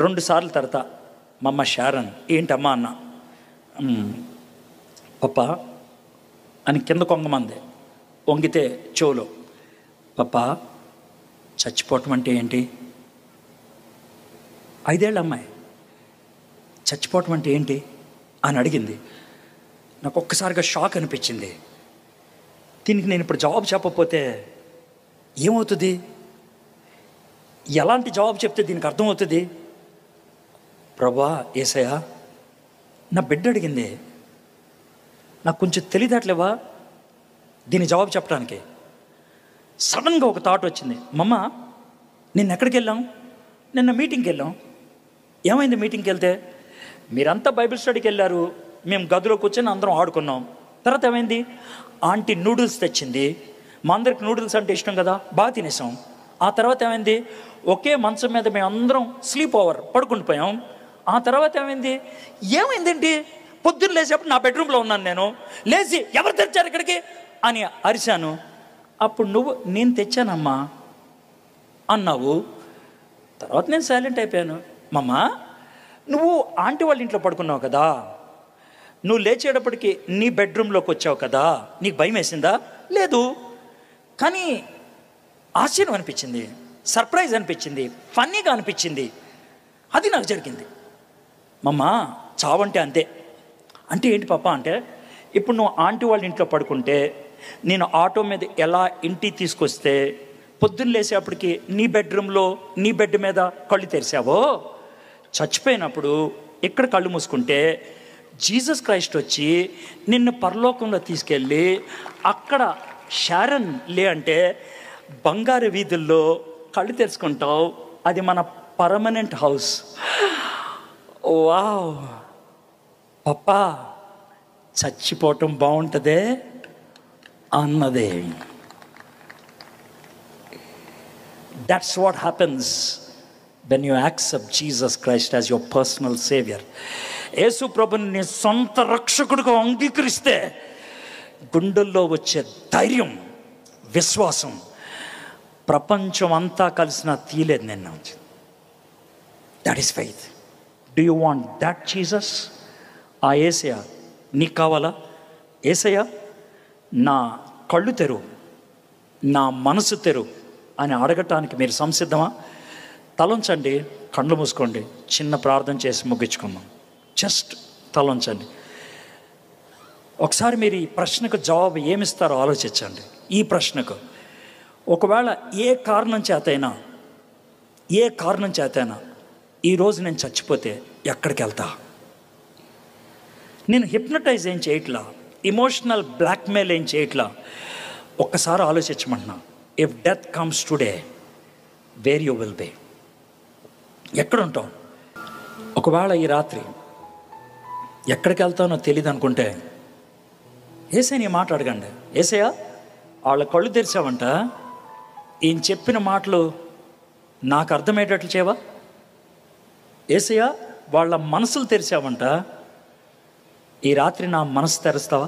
2 సార్లు తర్వాత, మమ్మ షారన్ ఏంటమ్మా అన్న. పప్పా అని కింద కొంగమంది. వంగితే చెవులో, పప్పా చచ్చిపోవటం అంటే ఏంటి? 5 ఏళ్ళ అమ్మాయి చచ్చిపోవటం అంటే ఏంటి అని అడిగింది. నాకు ఒక్కసారిగా షాక్ అనిపించింది. దీనికి నేను ఇప్పుడు జవాబు చెప్పకపోతే ఏమవుతుంది? ఎలాంటి జవాబు చెప్తే దీనికి అర్థమవుతుంది? ప్రభా యేసయ్యా, నా బిడ్డ అడిగింది, నాకు కొంచెం తెలియదట్లేవా దీని జవాబు చెప్పడానికి? సడన్గా ఒక థాట్ వచ్చింది. మమ్మ, నిన్న ఎక్కడికి వెళ్ళాం? నిన్న మీటింగ్కి వెళ్ళాం. ఏమైంది మీటింగ్కి వెళ్తే? మీరంతా బైబిల్ స్టడీకి వెళ్ళారు, మేము గదిలో కూర్చొని అందరం ఆడుకున్నాం. తర్వాత ఏమైంది? ఆంటీ నూడిల్స్ తెచ్చింది. మా అందరికి నూడిల్స్ అంటే ఇష్టం కదా, బాగా తినేసాం. ఆ తర్వాత ఏమైంది? ఒకే మంచం మీద మేము అందరం స్లీప్ ఓవర్ పడుకుంటూ పోయాం. ఆ తర్వాత ఏమైందేంటి? పొద్దున్న లేచేప్పుడు నా బెడ్రూమ్లో ఉన్నాను. నేను లేచి ఎవరు తెచ్చారు ఇక్కడికి అని అరిశాను. అప్పుడు నేను తెచ్చానమ్మా అన్నావు. తర్వాత నేను సైలెంట్ అయిపోయాను. మమ్మ, నువ్వు ఆంటీ వాళ్ళ ఇంట్లో పడుకున్నావు కదా, నువ్వు లేచేటప్పటికి నీ బెడ్రూమ్లోకి వచ్చావు కదా, నీకు భయం వేసిందా? లేదు. కానీ ఆశ్చర్యం అనిపించింది, సర్ప్రైజ్ అనిపించింది, ఫన్నీగా అనిపించింది. అది నాకు జరిగింది. మమ్మ, చావంటే అంతే. అంటే ఏంటి పప్ప అంటే, ఇప్పుడు నువ్వు ఆంటీ వాళ్ళ ఇంట్లో పడుకుంటే నేను ఆటో మీద ఎలా ఇంటికి తీసుకొస్తే పొద్దున్న లేసేపటికి నీ బెడ్రూమ్లో నీ బెడ్ మీద కళ్ళు తెరిచావో, చచ్చిపోయినప్పుడు ఇక్కడ కళ్ళు మూసుకుంటే జీసస్ క్రైస్ట్ వచ్చి నిన్ను పరలోకంలో తీసుకెళ్ళి అక్కడ షారన్ లే అంటే బంగారు వీధుల్లో కళ్ళు తెరుచుకుంటావు. అది మన పర్మనెంట్ హౌస్. వావ్ పప్పా, చచ్చిపోవటం బాగుంటుందే అన్నదే. That's what happens when you accept Jesus Christ as your personal savior. యేసు ప్రభుని నీ సొంత రక్షకుడిగా అంగీకరిస్తే గుండెల్లో వచ్చే ధైర్యం, విశ్వాసం ప్రపంచం అంతా కలిసిన తీయలేదు నిన్న. That is faith. Do you want that Jesus? ఆ యేసయ్య నీకు కావాలా? యేసయ్య నా కళ్ళు తెరువు, నా మనసు తెరువు అని అడగటానికి మీరు సంసిద్ధమా? తలంచండి, కళ్ళు మూసుకోండి, చిన్న ప్రార్థన చేసి ముగించుకుందాం. జస్ట్ తలంచండి. ఒకసారి మీరు ఈ ప్రశ్నకు జవాబు ఏమిస్తారో ఆలోచించండి. ఈ ప్రశ్నకు ఒకవేళ ఏ కారణం చేతైనా ఈరోజు నేను చచ్చిపోతే ఎక్కడికి వెళ్తా? నేను హిప్నటైజ్ ఏం చేయట్లా, ఇమోషనల్ బ్లాక్మెయిల్ ఏం చేయట్లా. ఒక్కసారి ఆలోచించమంటున్నా. If death comes today, where you will be? ఎక్కడుంటావు? ఒకవేళ ఈ రాత్రి ఎక్కడికి వెళ్తానో తెలియదు అనుకుంటే యేసయ్యని మాట అడగండి. యేసయ్య, వాళ్ళ కళ్ళు తెరిచావంట, ఈయన చెప్పిన మాటలు నాకు అర్థమయ్యేటట్లు చేయవా? యేసయ్య, వాళ్ళ మనసులు తెరిచావంట, ఈ రాత్రి నా మనసు తెరుస్తావా?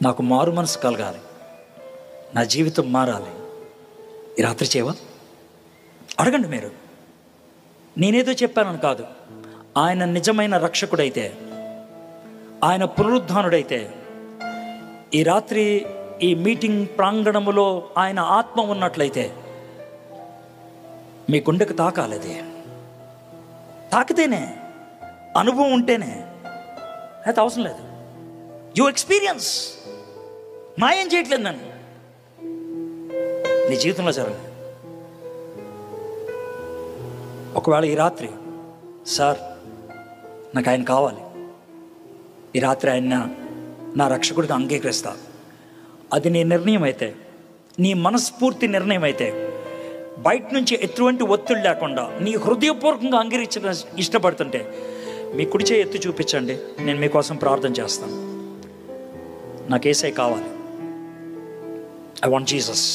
నాకు మారు మనసు కలగాలి, నా జీవితం మారాలి, ఈ రాత్రి చేయవా? అడగండి మీరు. నేనేదో చెప్పానని కాదు. ఆయన నిజమైన రక్షకుడైతే, ఆయన పునరుద్ధానుడైతే ఈ రాత్రి ఈ మీటింగ్ ప్రాంగణములో ఆయన ఆత్మ ఉన్నట్లయితే మీ గుండెకు తాకాలి. అది తాకితేనే, అనుభవం ఉంటేనే అయితే అవసరం లేదు. You experience. మాయం చేయట్లేదు నన్ను, నీ జీవితంలో జరగదు. ఒకవేళ ఈ రాత్రి, సార్ నాకు ఆయన కావాలి, ఈ రాత్రి ఆయన నా రక్షకుడిగా అంగీకరిస్తా, అది నీ నిర్ణయం అయితే, నీ మనస్ఫూర్తి నిర్ణయం అయితే, బయట నుంచి ఎటువంటి ఒత్తిడి లేకుండా నీ హృదయపూర్వకంగా అంగీకరించడం ఇష్టపడుతుంటే మీ కుడి చేయి ఎత్తి చూపించండి, నేను మీకోసం ప్రార్థన చేస్తాను. నాకు యేసయ్య కావాలి. I want Jesus,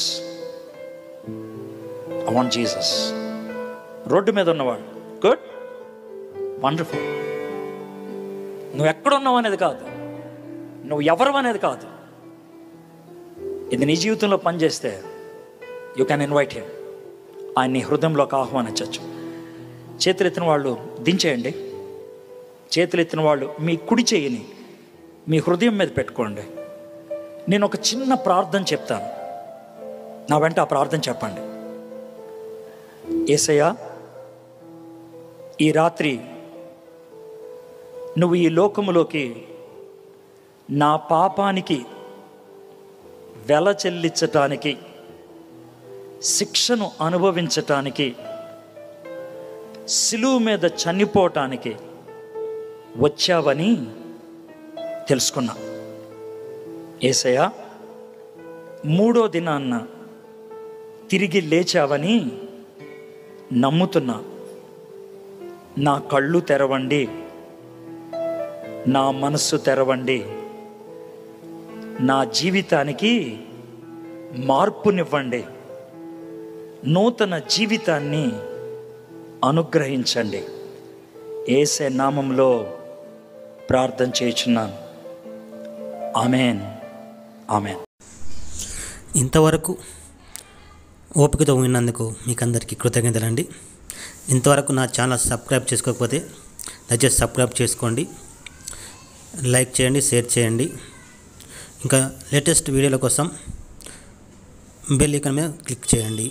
I want Jesus. Road మీద ఉన్నవాడు, గుడ్, వండర్ఫుల్. నువ్వు ఎక్కడున్నావు అనేది కాదు, నువ్వు ఎవరు అనేది కాదు, ఇది నీ జీవితంలో పనిచేస్తే యూ క్యాన్ ఇన్వైట్ హిమ్. ఆయన నీ హృదయంలోకి ఆహ్వానించవచ్చు. చేతులెత్తిన వాళ్ళు దించేయండి. చేతులెత్తిన వాళ్ళు మీ కుడి చేయిని మీ హృదయం మీద పెట్టుకోండి. నేను ఒక చిన్న ప్రార్థన చెప్తాను, నా వెంట ఆ ప్రార్థన చెప్పండి. యేసయ్యా, ఈ రాత్రి నువ్వు ఈ లోకములోకి నా పాపానికి వెల చెల్లించటానికి, శిక్షను అనుభవించటానికి, సిలువ మీద చనిపోవటానికి వచ్చావని తెలుసుకున్నా. యేసయ్యా, మూడో దినాన్న తిరిగి లేచావని నమ్ముతున్నా. నా కళ్ళు తెరవండి, నా మనస్సు తెరవండి, నా జీవితానికి మార్పునివ్వండి, నూతన జీవితాన్ని అనుగ్రహించండి. యేసే నామంలో ప్రార్థన చేయుచున్నాను. ఆమేన్, ఆమేన్. ఇంతవరకు ఓపికతో విన్నందుకు మీకు అందరికీ కృతజ్ఞతలండి. ఇంతవరకు నా ఛానల్ సబ్స్క్రైబ్ చేసుకోకపోతే దయచేసి సబ్స్క్రైబ్ చేసుకోండి, లైక్ చేయండి, షేర్ చేయండి. ఇంకా లేటెస్ట్ వీడియోల కోసం బెల్ ఐకాన్ మీద క్లిక్ చేయండి.